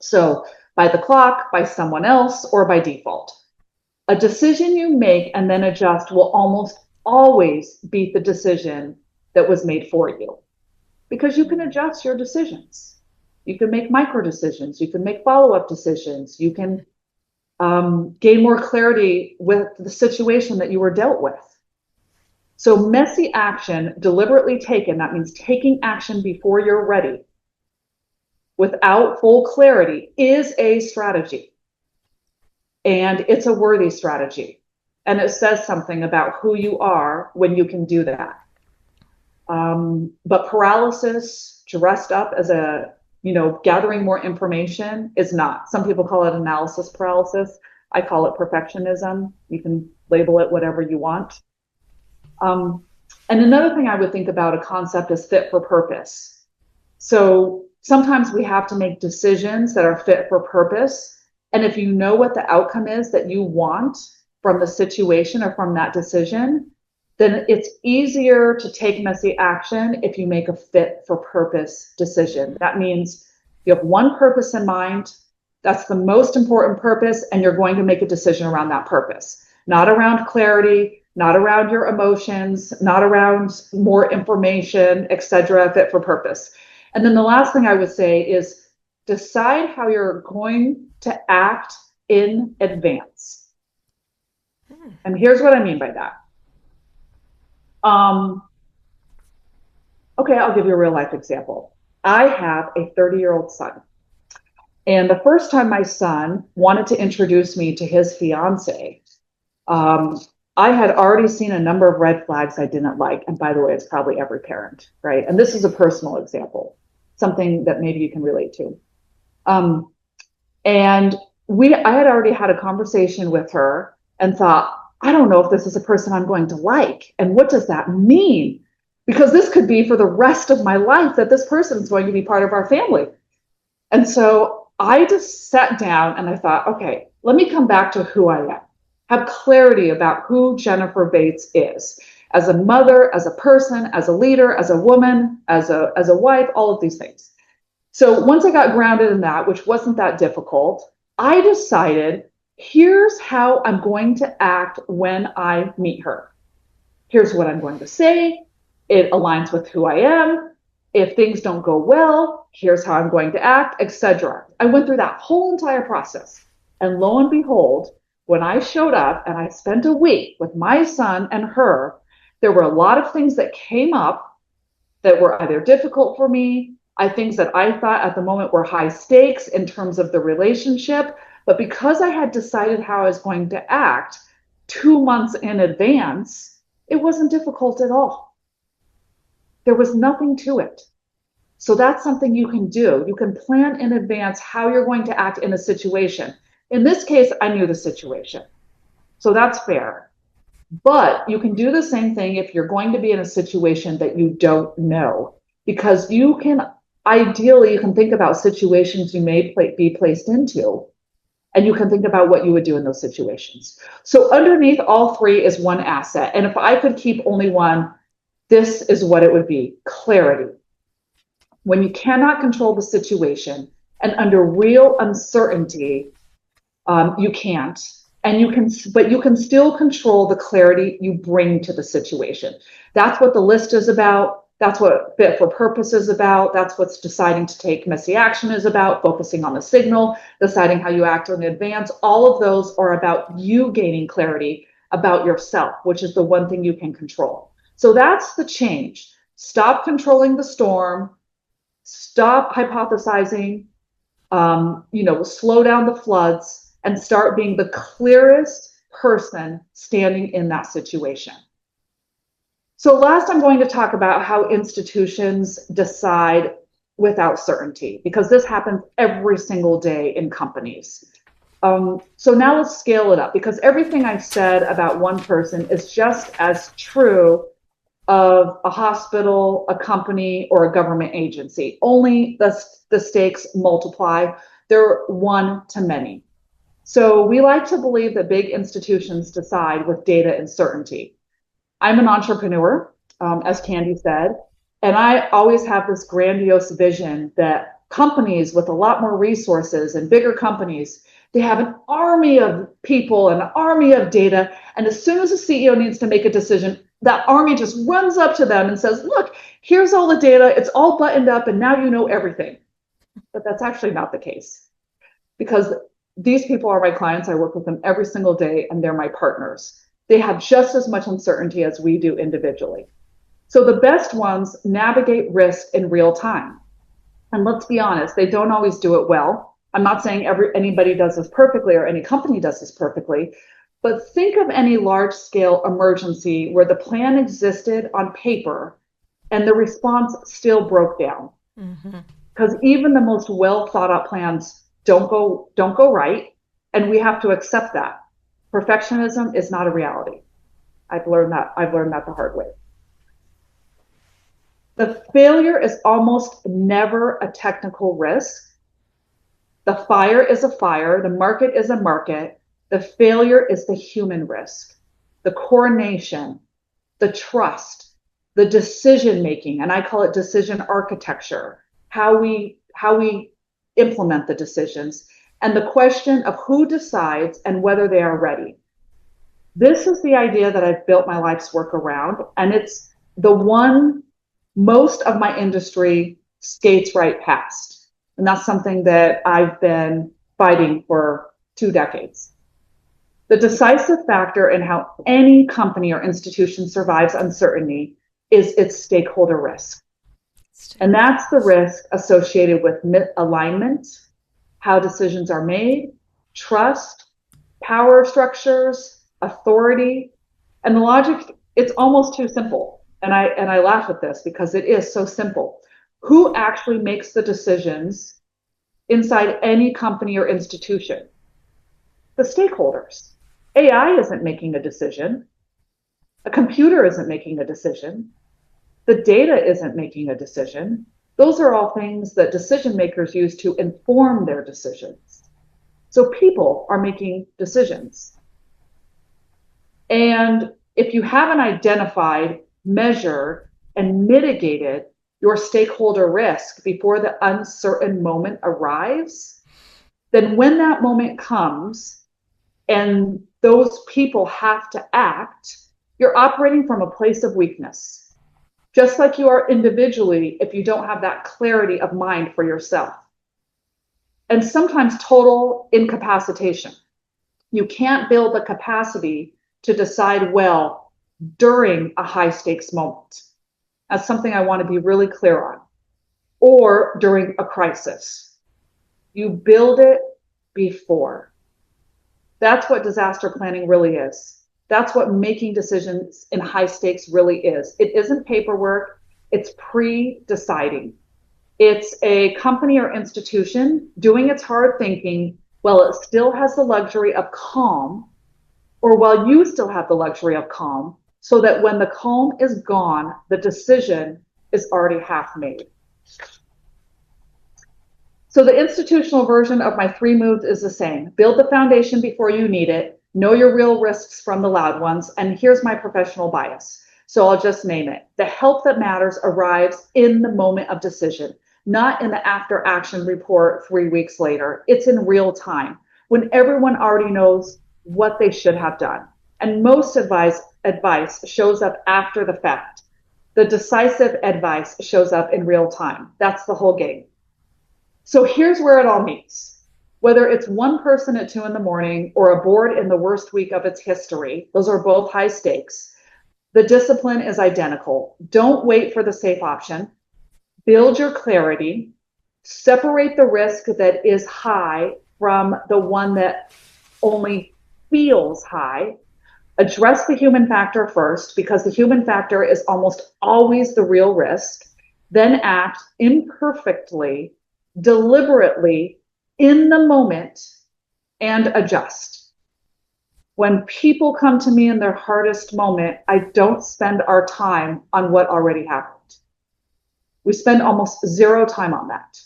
So by the clock, by someone else, or by default. A decision you make and then adjust will almost always beat the decision that was made for you. Because you can adjust your decisions. You can make micro decisions. You can make follow-up decisions. You can gain more clarity with the situation that you were dealt with. So messy action, deliberately taken, that means taking action before you're ready, without full clarity, is a strategy. And it's a worthy strategy. And it says something about who you are when you can do that. But paralysis dressed up as gathering more information is not. Some people call it analysis paralysis. I call it perfectionism. You can label it whatever you want. And another thing I would think about a concept is fit for purpose. So sometimes we have to make decisions that are fit for purpose. And if you know what the outcome is that you want from the situation or from that decision, then it's easier to take messy action if you make a fit for purpose decision. That means you have one purpose in mind. That's the most important purpose, and you're going to make a decision around that purpose, not around clarity, not around your emotions, not around more information, etc., fit for purpose. And then the last thing I would say is decide how you're going to act in advance. And here's what I mean by that. Okay, I'll give you a real life example. I have a 30-year-old son. And the first time my son wanted to introduce me to his fiance, I had already seen a number of red flags I didn't like. And by the way, it's probably every parent, right? And this is a personal example, something that maybe you can relate to. And I had already had a conversation with her and thought, I don't know if this is a person I'm going to like. And what does that mean? Because this could be for the rest of my life that this person is going to be part of our family. And so I just sat down and I thought, okay, let me come back to who I am. Have clarity about who Jennifer Bates is as a mother, as a person, as a leader, as a woman, as a wife, all of these things. So once I got grounded in that, which wasn't that difficult, I decided, here's how I'm going to act when I meet her. Here's what I'm going to say. It aligns with who I am. If things don't go well, here's how I'm going to act, etc. I went through that whole entire process. And lo and behold, when I showed up and I spent a week with my son and her, there were a lot of things that came up that were either difficult for me, things that I thought at the moment were high stakes in terms of the relationship. But because I had decided how I was going to act 2 months in advance, it wasn't difficult at all. There was nothing to it. So that's something you can do. You can plan in advance how you're going to act in a situation. In this case, I knew the situation. So that's fair. But you can do the same thing if you're going to be in a situation that you don't know. Because ideally, you can think about situations you may be placed into. And you can think about what you would do in those situations. So underneath all three is one asset. And if I could keep only one, this is what it would be: clarity. When you cannot control the situation and under real uncertainty, you can't. And but you can still control the clarity you bring to the situation. That's what the list is about. That's what fit for purpose is about. That's what's deciding to take messy action is about, focusing on the signal, deciding how you act in advance. All of those are about you gaining clarity about yourself, which is the one thing you can control. So that's the change. Stop controlling the storm. Stop hypothesizing. Slow down the floods and start being the clearest person standing in that situation. So last, I'm going to talk about how institutions decide without certainty, because this happens every single day in companies. So now let's scale it up, because everything I said about one person is just as true of a hospital, a company, or a government agency. Only the stakes multiply. They're one to many. So we like to believe that big institutions decide with data and certainty. I'm an entrepreneur, as Candy said, and I always have this grandiose vision that companies with a lot more resources and bigger companies, they have an army of people, an army of data, and as soon as the CEO needs to make a decision, that army just runs up to them and says, look, here's all the data, it's all buttoned up, and now you know everything. But that's actually not the case, because these people are my clients. I work with them every single day, and they're my partners. They have just as much uncertainty as we do individually. So the best ones navigate risk in real time. And let's be honest, they don't always do it well. I'm not saying anybody does this perfectly or any company does this perfectly, but think of any large-scale emergency where the plan existed on paper and the response still broke down. Because even the most well-thought-out plans don't go right, and we have to accept that. Perfectionism is not a reality. I've learned that the hard way. The failure is almost never a technical risk. The fire is a fire. The market is a market. The failure is the human risk, the coordination, the trust, the decision making, and I call it decision architecture, how we implement the decisions, and the question of who decides and whether they are ready. This is the idea that I've built my life's work around, and it's the one most of my industry skates right past. And that's something that I've been fighting for 2 decades. The decisive factor in how any company or institution survives uncertainty is its stakeholder risk. And that's the risk associated with alignment, how decisions are made, trust, power structures, authority, and the logic. It's almost too simple. And I laugh at this because it is so simple. Who actually makes the decisions inside any company or institution? The stakeholders. AI isn't making a decision. A computer isn't making a decision. The data isn't making a decision. Those are all things that decision makers use to inform their decisions. So people are making decisions. And if you haven't identified, measured, and mitigated your stakeholder risk before the uncertain moment arrives, then when that moment comes and those people have to act, you're operating from a place of weakness, just like you are individually if you don't have that clarity of mind for yourself. And sometimes total incapacitation. You can't build the capacity to decide well during a high stakes moment. That's something I want to be really clear on. Or during a crisis. You build it before. That's what disaster planning really is. That's what making decisions in high stakes really is. It isn't paperwork. It's pre-deciding. It's a company or institution doing its hard thinking while it still has the luxury of calm, or while you still have the luxury of calm, so that when the calm is gone, the decision is already half made. So the institutional version of my 3 moves is the same. Build the foundation before you need it. Know your real risks from the loud ones. And here's my professional bias. So I'll just name it. The help that matters arrives in the moment of decision, not in the after action report 3 weeks later. It's in real time when everyone already knows what they should have done. And most advice shows up after the fact. The decisive advice shows up in real time. That's the whole game. So here's where it all meets. Whether it's one person at 2 a.m. or a board in the worst week of its history, those are both high stakes. The discipline is identical. Don't wait for the safe option. Build your clarity. Separate the risk that is high from the one that only feels high. Address the human factor first, because the human factor is almost always the real risk. Then act imperfectly, deliberately, in the moment, and adjust. When people come to me in their hardest moment, I don't spend our time on what already happened. We spend almost 0 time on that.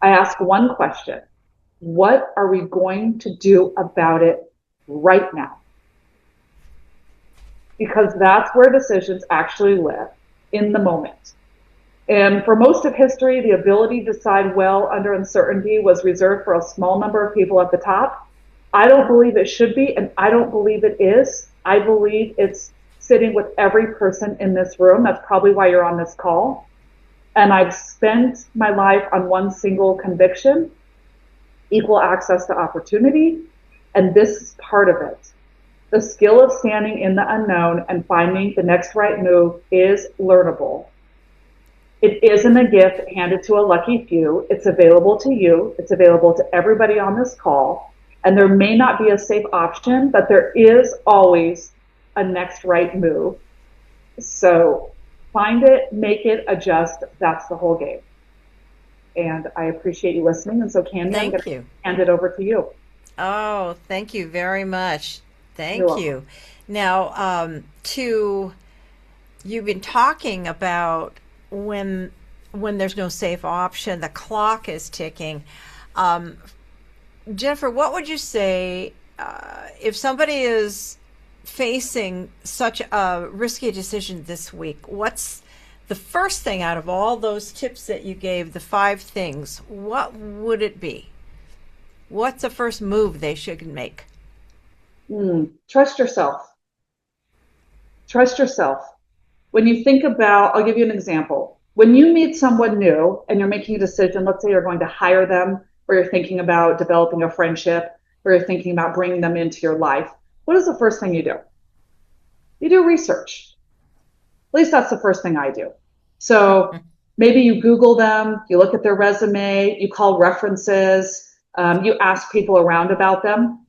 I ask one question: what are we going to do about it right now? Because that's where decisions actually live, in the moment. And for most of history, the ability to decide well under uncertainty was reserved for a small number of people at the top. I don't believe it should be, and I don't believe it is. I believe it's sitting with every person in this room. That's probably why you're on this call. And I've spent my life on one single conviction: equal access to opportunity. And this is part of it. The skill of standing in the unknown and finding the next right move is learnable. It isn't a gift handed to a lucky few. It's available to you. It's available to everybody on this call. And there may not be a safe option, but there is always a next right move. So find it, make it, adjust. That's the whole game. And I appreciate you listening. And so, Candy, I'm going to hand it over to you. Oh, thank you very much. Thank you. Now, you've been talking about when there's no safe option, the clock is ticking. Jennifer, what would you say if somebody is facing such a risky decision this week? What's the first thing out of all those tips that you gave, the 5 things, what would it be? What's the first move they should make? Trust yourself. Trust yourself. When you think about, I'll give you an example. When you meet someone new and you're making a decision, let's say you're going to hire them, or you're thinking about developing a friendship, or you're thinking about bringing them into your life, what is the first thing you do? You do research. At least that's the first thing I do. So maybe you Google them, you look at their resume, you call references, you ask people around about them.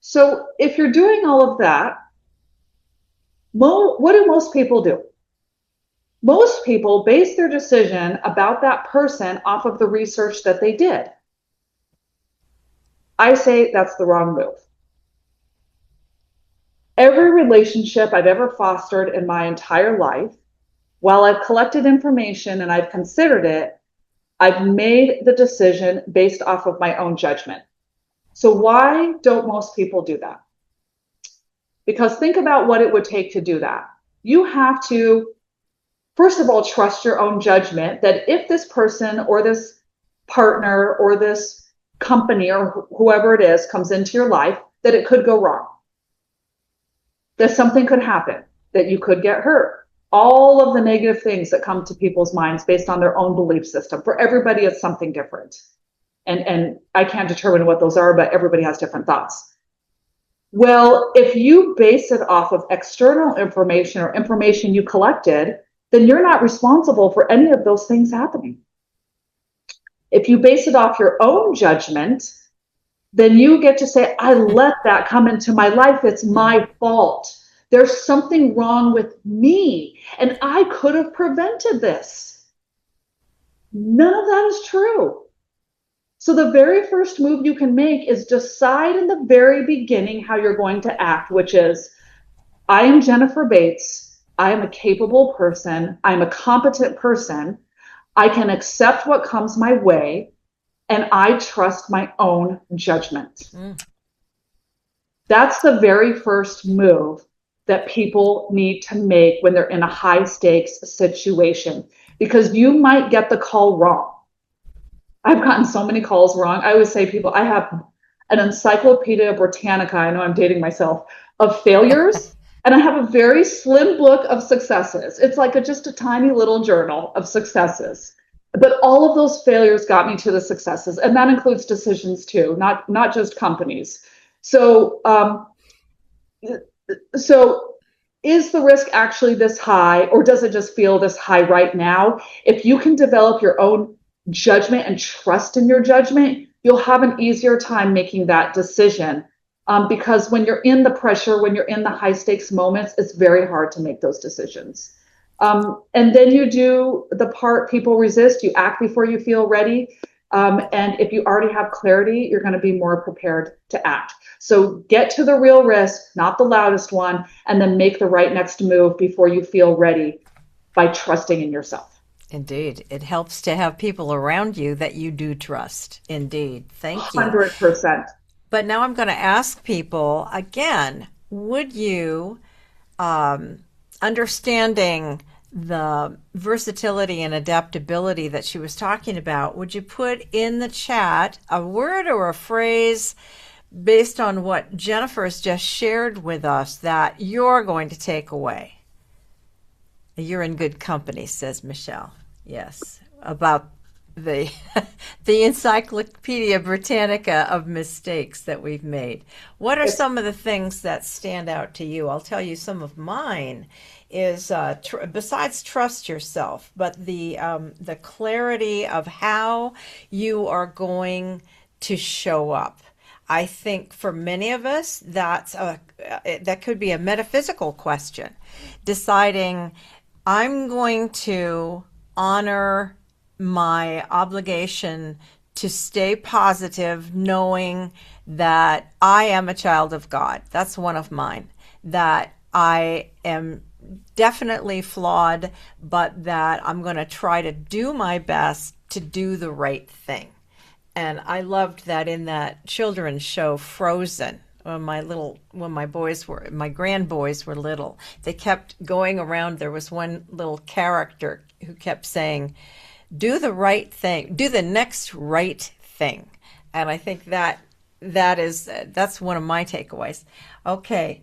So if you're doing all of that, what do most people do? Most people base their decision about that person off of the research that they did. I say that's the wrong move. Every relationship I've ever fostered in my entire life, while I've collected information and I've considered it, I've made the decision based off of my own judgment. So why don't most people do that? Because think about what it would take to do that. You have to, first of all, trust your own judgment that if this person or this partner or this company or whoever it is comes into your life, that it could go wrong. That something could happen, that you could get hurt. All of the negative things that come to people's minds based on their own belief system. For everybody, it's something different. And I can't determine what those are, but everybody has different thoughts. Well, if you base it off of external information or information you collected, then you're not responsible for any of those things happening. If you base it off your own judgment, then you get to say, I let that come into my life. It's my fault. There's something wrong with me, and I could have prevented this. None of that is true. So the very first move you can make is decide in the very beginning how you're going to act, which is, I am Jennifer Bates. I am a capable person. I'm a competent person. I can accept what comes my way, and I trust my own judgment. Mm. That's the very first move that people need to make when they're in a high stakes situation, because you might get the call wrong. I've gotten so many calls wrong. I always say people, I have an Encyclopedia Britannica, I know I'm dating myself, of failures. And I have a very slim book of successes. It's like just a tiny little journal of successes. But all of those failures got me to the successes. And that includes decisions too, not just companies. So, so is the risk actually this high, or does it just feel this high right now? If you can develop your own judgment and trust in your judgment, you'll have an easier time making that decision. Because when you're in the pressure, when you're in the high stakes moments, it's very hard to make those decisions. And then you do the part people resist. You act before you feel ready. And if you already have clarity, you're going to be more prepared to act. So get to the real risk, not the loudest one, and then make the right next move before you feel ready by trusting in yourself. Indeed. It helps to have people around you that you do trust. Indeed. Thank you. 100%. But now I'm going to ask people again, would you, understanding the versatility and adaptability that she was talking about, would you put in the chat a word or a phrase based on what Jennifer has just shared with us that you're going to take away? You're in good company, says Michelle. Yes, about the the Encyclopedia Britannica of mistakes that we've made. What are some of the things that stand out to you? I'll tell you some of mine is besides trust yourself, but the clarity of how you are going to show up. I think for many of us, that could be a metaphysical question. Deciding, I'm going to honor my obligation to stay positive, knowing that I am a child of God. That's one of mine. That I am definitely flawed, but that I'm going to try to do my best to do the right thing. And I loved that in that children's show Frozen. When my grandboys were little, they kept going around. There was one little character who kept saying, do the right thing, do the next right thing. And I think that's one of my takeaways. Okay.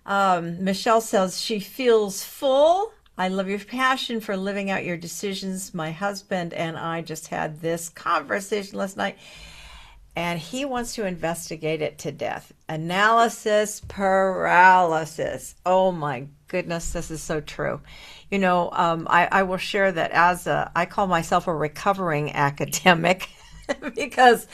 Michelle says she feels full. I love your passion for living out your decisions. My husband and I just had this conversation last night, and he wants to investigate it to death. Analysis paralysis. Oh my goodness, this is so true. You know, I will share that I call myself a recovering academic because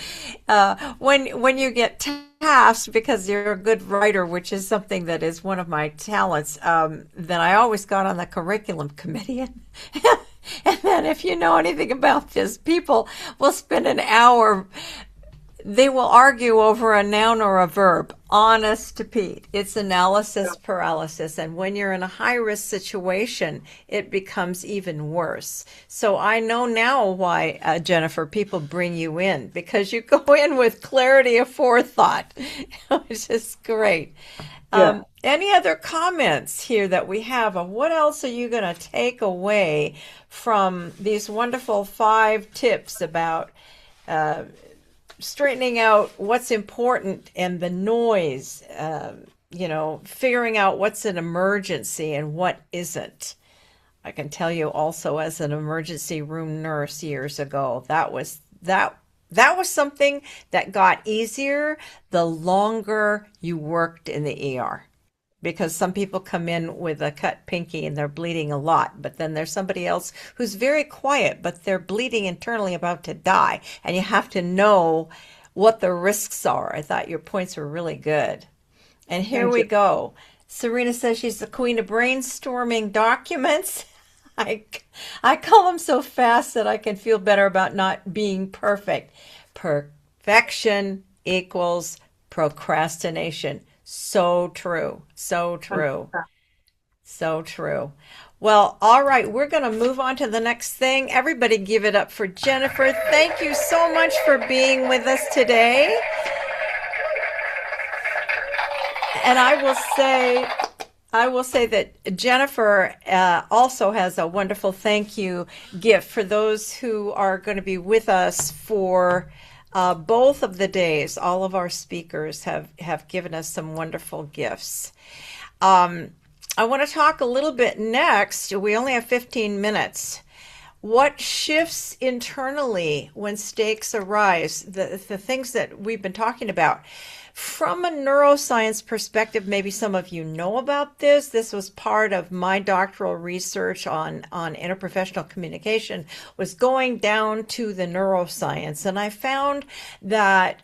when you get tasked, because you're a good writer, which is something that is one of my talents, then I always got on the curriculum committee. And then if you know anything about this, people will spend an hour. They will argue over a noun or a verb. Honest to Pete. It's analysis paralysis. And when you're in a high-risk situation, it becomes even worse. So I know now why, Jennifer, people bring you in, because you go in with clarity of forethought, which is great. Yeah. Any other comments here that we have of what else are you going to take away from these wonderful 5 tips about straightening out what's important and the noise, figuring out what's an emergency and what isn't? I can tell you also, as an emergency room nurse years ago, that was something that got easier the longer you worked in the ER. Because some people come in with a cut pinky and they're bleeding a lot, but then there's somebody else who's very quiet, but they're bleeding internally, about to die. And you have to know what the risks are. I thought your points were really good. And here we go. Serena says she's the queen of brainstorming documents. I call them so fast that I can feel better about not being perfect. Perfection equals procrastination. So true. So true. So true. Well, all right, we're going to move on to the next thing. Everybody give it up for Jennifer. Thank you so much for being with us today. And I will say that Jennifer also has a wonderful thank you gift for those who are going to be with us for both of the days. All of our speakers have given us some wonderful gifts. I want to talk a little bit next. We only have 15 minutes. What shifts internally when stakes arise? The things that we've been talking about. From a neuroscience perspective, maybe some of you know about this. This was part of my doctoral research on interprofessional communication, was going down to the neuroscience. And I found that,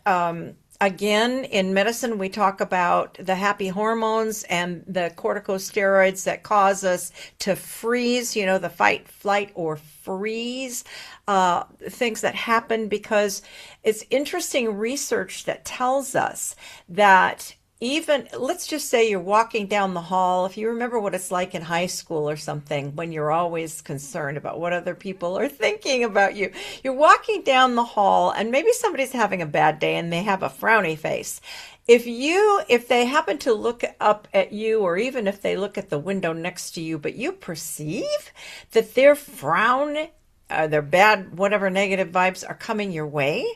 again, in medicine, we talk about the happy hormones and the corticosteroids that cause us to freeze, the fight, flight, or freeze, things that happen, because it's interesting research that tells us that even, let's just say you're walking down the hall, if you remember what it's like in high school or something, when you're always concerned about what other people are thinking about you. You're walking down the hall and maybe somebody's having a bad day and they have a frowny face. If they happen to look up at you, or even if they look at the window next to you, but you perceive that their frown, their bad, whatever negative vibes are coming your way,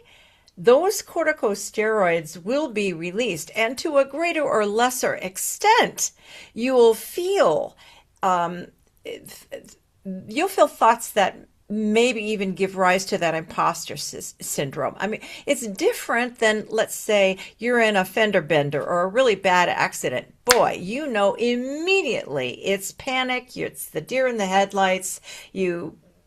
those corticosteroids will be released. And to a greater or lesser extent, you will feel, thoughts that maybe even give rise to that imposter syndrome. I mean, it's different than, let's say, you're in a fender bender or a really bad accident. Boy, immediately it's panic. It's the deer in the headlights.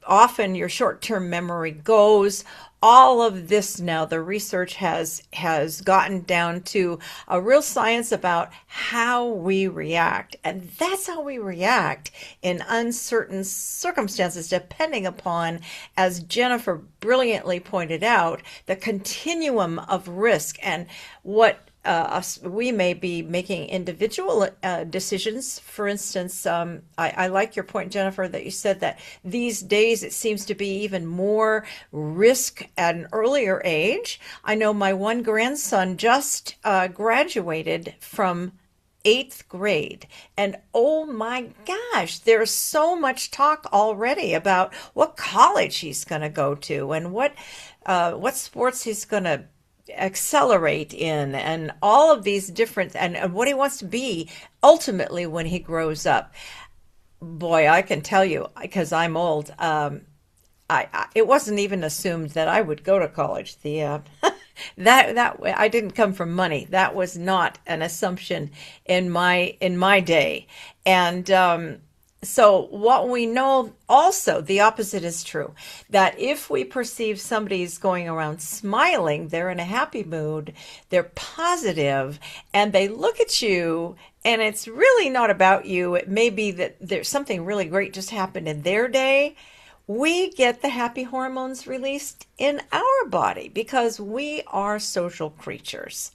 Often your short-term memory goes. All of this now, the research has gotten down to a real science about how we react. And that's how we react in uncertain circumstances, depending upon, as Jennifer brilliantly pointed out, the continuum of risk and what we may be making individual decisions. For instance, I like your point, Jennifer, that you said that these days it seems to be even more risk at an earlier age. I know my one grandson just graduated from 8th grade. And oh my gosh, there's so much talk already about what college he's going to go to and what sports he's going to accelerate in, and all of these different, and what he wants to be ultimately when he grows up. Boy, I can tell you, because I'm old, it wasn't even assumed that I would go to college. That I didn't come from money. That was not an assumption in my day. And so what we know also, the opposite is true, that if we perceive somebody's going around smiling, they're in a happy mood, they're positive, and they look at you, and it's really not about you. It may be that there's something really great just happened in their day. We get the happy hormones released in our body because we are social creatures.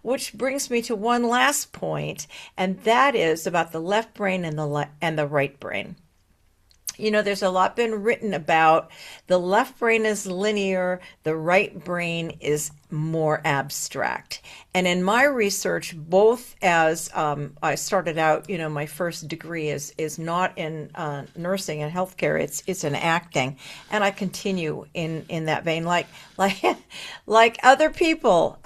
Which brings me to one last point, and that is about the left brain and the right brain. There's a lot been written about the left brain is linear, the right brain is more abstract. And in my research, both as I started out, my first degree is not in nursing and healthcare, it's in acting, and I continue in that vein. Like other people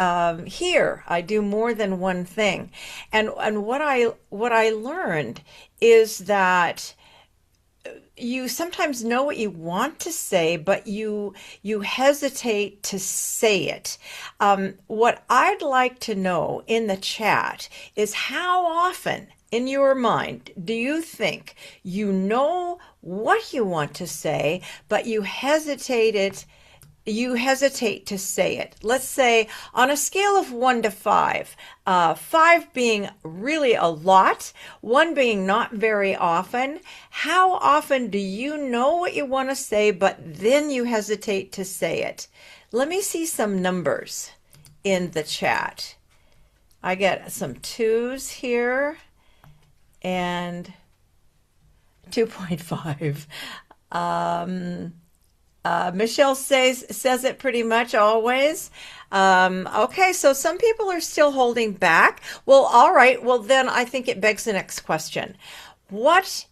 here, I do more than one thing, and what I learned is that you sometimes know what you want to say, but you hesitate to say it. What I'd like to know in the chat is how often in your mind do you think you know what you want to say, but you hesitate to say it? Let's say on a scale of 1 to 5, 5 being really a lot, 1 being not very often, how often do you know what you want to say, but then you hesitate to say it? Let me see some numbers in the chat. I get some 2s here and 2.5. Michelle says it pretty much always. Okay, so some people are still holding back. Well, all right. Well, then I think it begs the next question. What,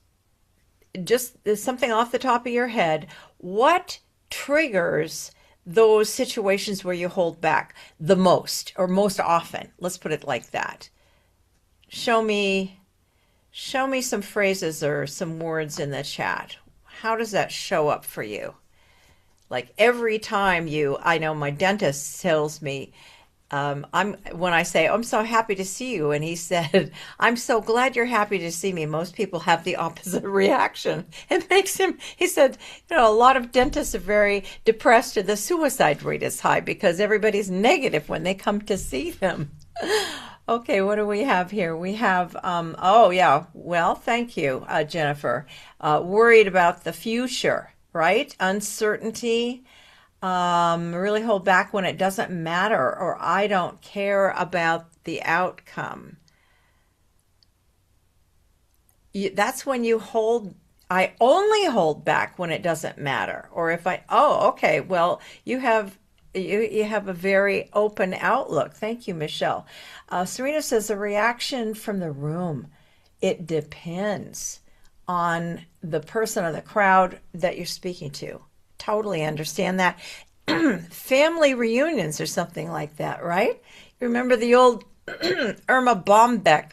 just something off the top of your head, what triggers those situations where you hold back the most or most often? Let's put it like that. Show me some phrases or some words in the chat. How does that show up for you? Like every time I know my dentist tells me, when I say, I'm so happy to see you, and he said, I'm so glad you're happy to see me. Most people have the opposite reaction. It makes him, he said, a lot of dentists are very depressed and the suicide rate is high because everybody's negative when they come to see them. Okay, what do we have here? We have, oh yeah, well, thank you, Jennifer. Worried about the future, right? Uncertainty. Really hold back when it doesn't matter, or I don't care about the outcome. That's when you I only hold back when it doesn't matter. Or if okay, well, you have a very open outlook. Thank you, Michelle. Serena says the reaction from the room, it depends on the person or the crowd that you're speaking to. Totally understand that. Family reunions or something like that, right? You remember the old Irma Bombeck?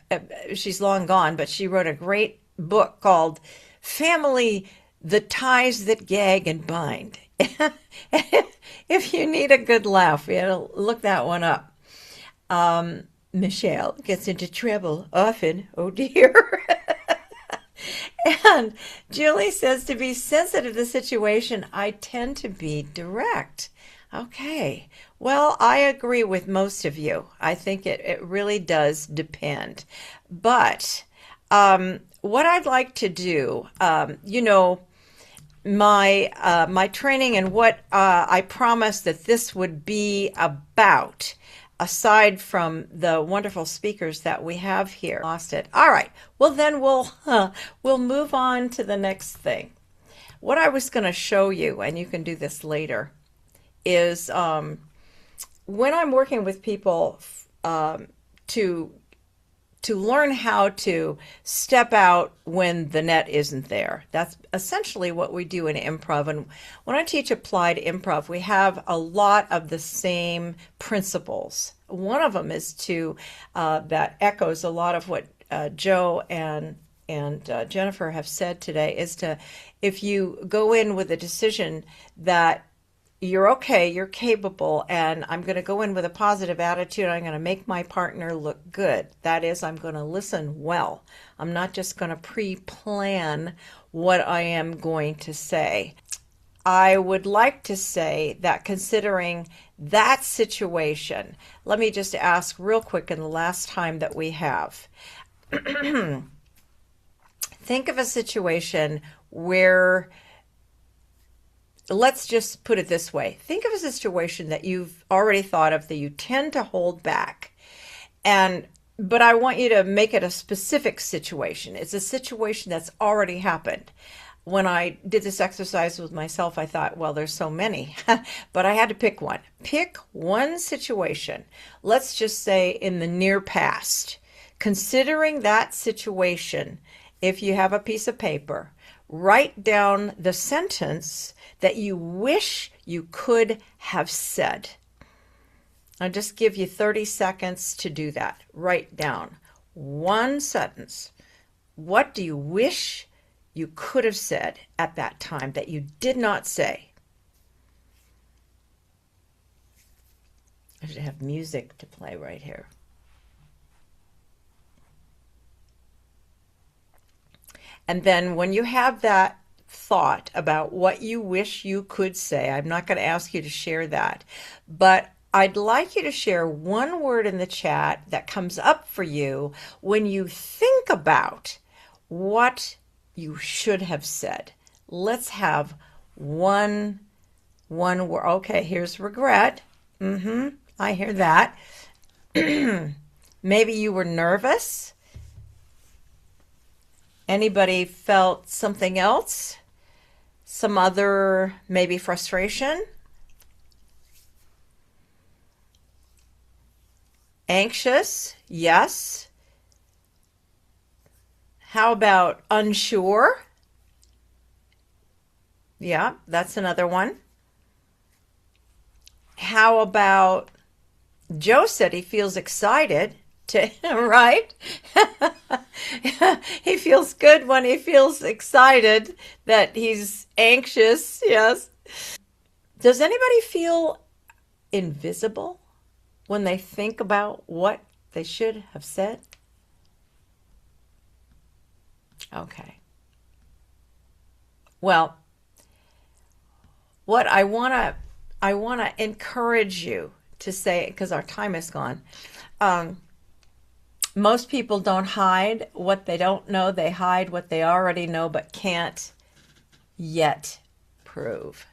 She's long gone, but she wrote a great book called Family, the Ties That Gag and Bind. If you need a good laugh, you know, look that one up. Michelle gets into trouble often. Oh dear. And Julie says, to be sensitive to the situation, I tend to be direct. Okay. Well, I agree with most of you. I think it really does depend. But what I'd like to do, my training and what I promised that this would be about, aside from the wonderful speakers that we have here. Lost it. All right. Well, then we'll move on to the next thing. What I was going to show you, and you can do this later, is when I'm working with people to learn how to step out when the net isn't there. That's essentially what we do in improv. And when I teach applied improv, we have a lot of the same principles. One of them is that echoes a lot of what Joe and Jennifer have said today, is if you go in with a decision that you're okay, you're capable, and I'm going to go in with a positive attitude. I'm going to make my partner look good. That is, I'm going to listen well. I'm not just going to pre-plan what I am going to say. I would like to say that considering that situation, let me just ask real quick in the last time that we have. Think of a situation where, let's just put it this way. Think of a situation that you've already thought of that you tend to hold back. But I want you to make it a specific situation. It's a situation that's already happened. When I did this exercise with myself, I thought, well, there's so many, but I had to pick one. Pick one situation. Let's just say in the near past. Considering that situation, if you have a piece of paper, write down the sentence that you wish you could have said. I'll just give you 30 seconds to do that. Write down one sentence. What do you wish you could have said at that time that you did not say? I should have music to play right here. And then when you have that thought about what you wish you could say, I'm not going to ask you to share that, but I'd like you to share one word in the chat that comes up for you when you think about what you should have said. Let's have one word. Okay, here's regret. I hear that. Maybe you were nervous. Anybody felt something else? Some other maybe frustration? Anxious? Yes. How about unsure? Yeah, that's another one. How about Joe said he feels excited to, right? He feels good when he feels excited, that he's anxious. Yes. Does anybody feel invisible when they think about what they should have said? Okay. Well, what I want to encourage you to say, because our time is gone. Um, Most people don't hide what they don't know. They hide what they already know but can't yet prove.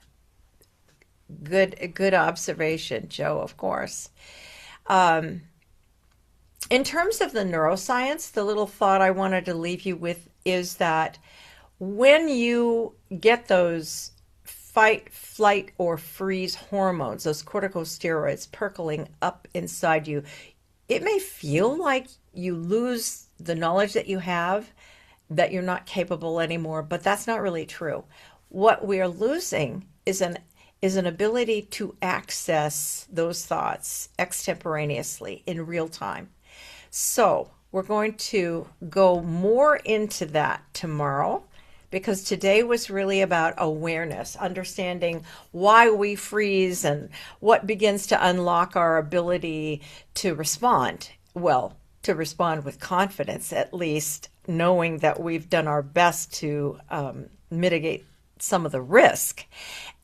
Good observation, Joe, of course. Um, in terms of the neuroscience, the little thought I wanted to leave you with is that when you get those fight, flight, or freeze hormones, those corticosteroids percolating up inside you, it may feel like you lose the knowledge that you have, that you're not capable anymore, but that's not really true. What we are losing is an ability to access those thoughts extemporaneously in real time. So, we're going to go more into that tomorrow, because today was really about awareness, understanding why we freeze and what begins to unlock our ability to respond. Well, to respond with confidence, at least, knowing that we've done our best to mitigate some of the risk.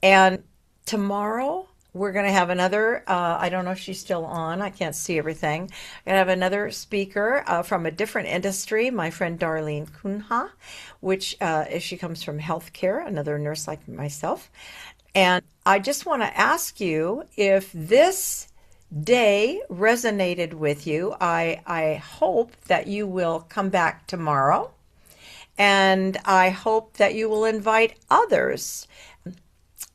And tomorrow, we're going to have another, I don't know if she's still on. I can't see everything. We're going to have another speaker from a different industry, my friend Darlene Kunha, which she comes from healthcare, another nurse like myself. And I just want to ask you, if this day resonated with you, I hope that you will come back tomorrow. And I hope that you will invite others.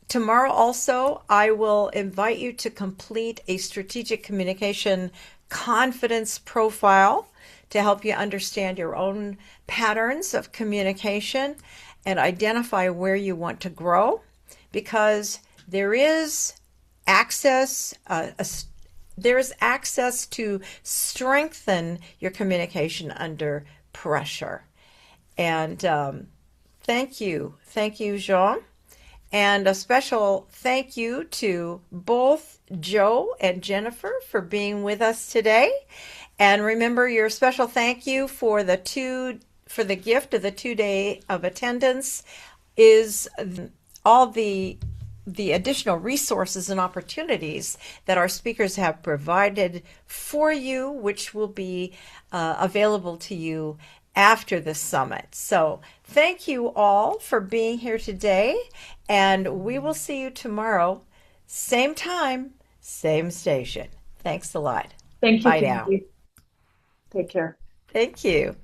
Tomorrow also, I will invite you to complete a strategic communication confidence profile to help you understand your own patterns of communication and identify where you want to grow, because there is access there is access to strengthen your communication under pressure. And thank you, Jean. And a special thank you to both Joe and Jennifer for being with us today. And remember, your special thank you for the gift of the 2 day of attendance is all the additional resources and opportunities that our speakers have provided for you, which will be available to you after the summit. So thank you all for being here today, and we will see you tomorrow, same time, same station. Thanks a lot. Thank you, Bye now. Candy. Take care. Thank you.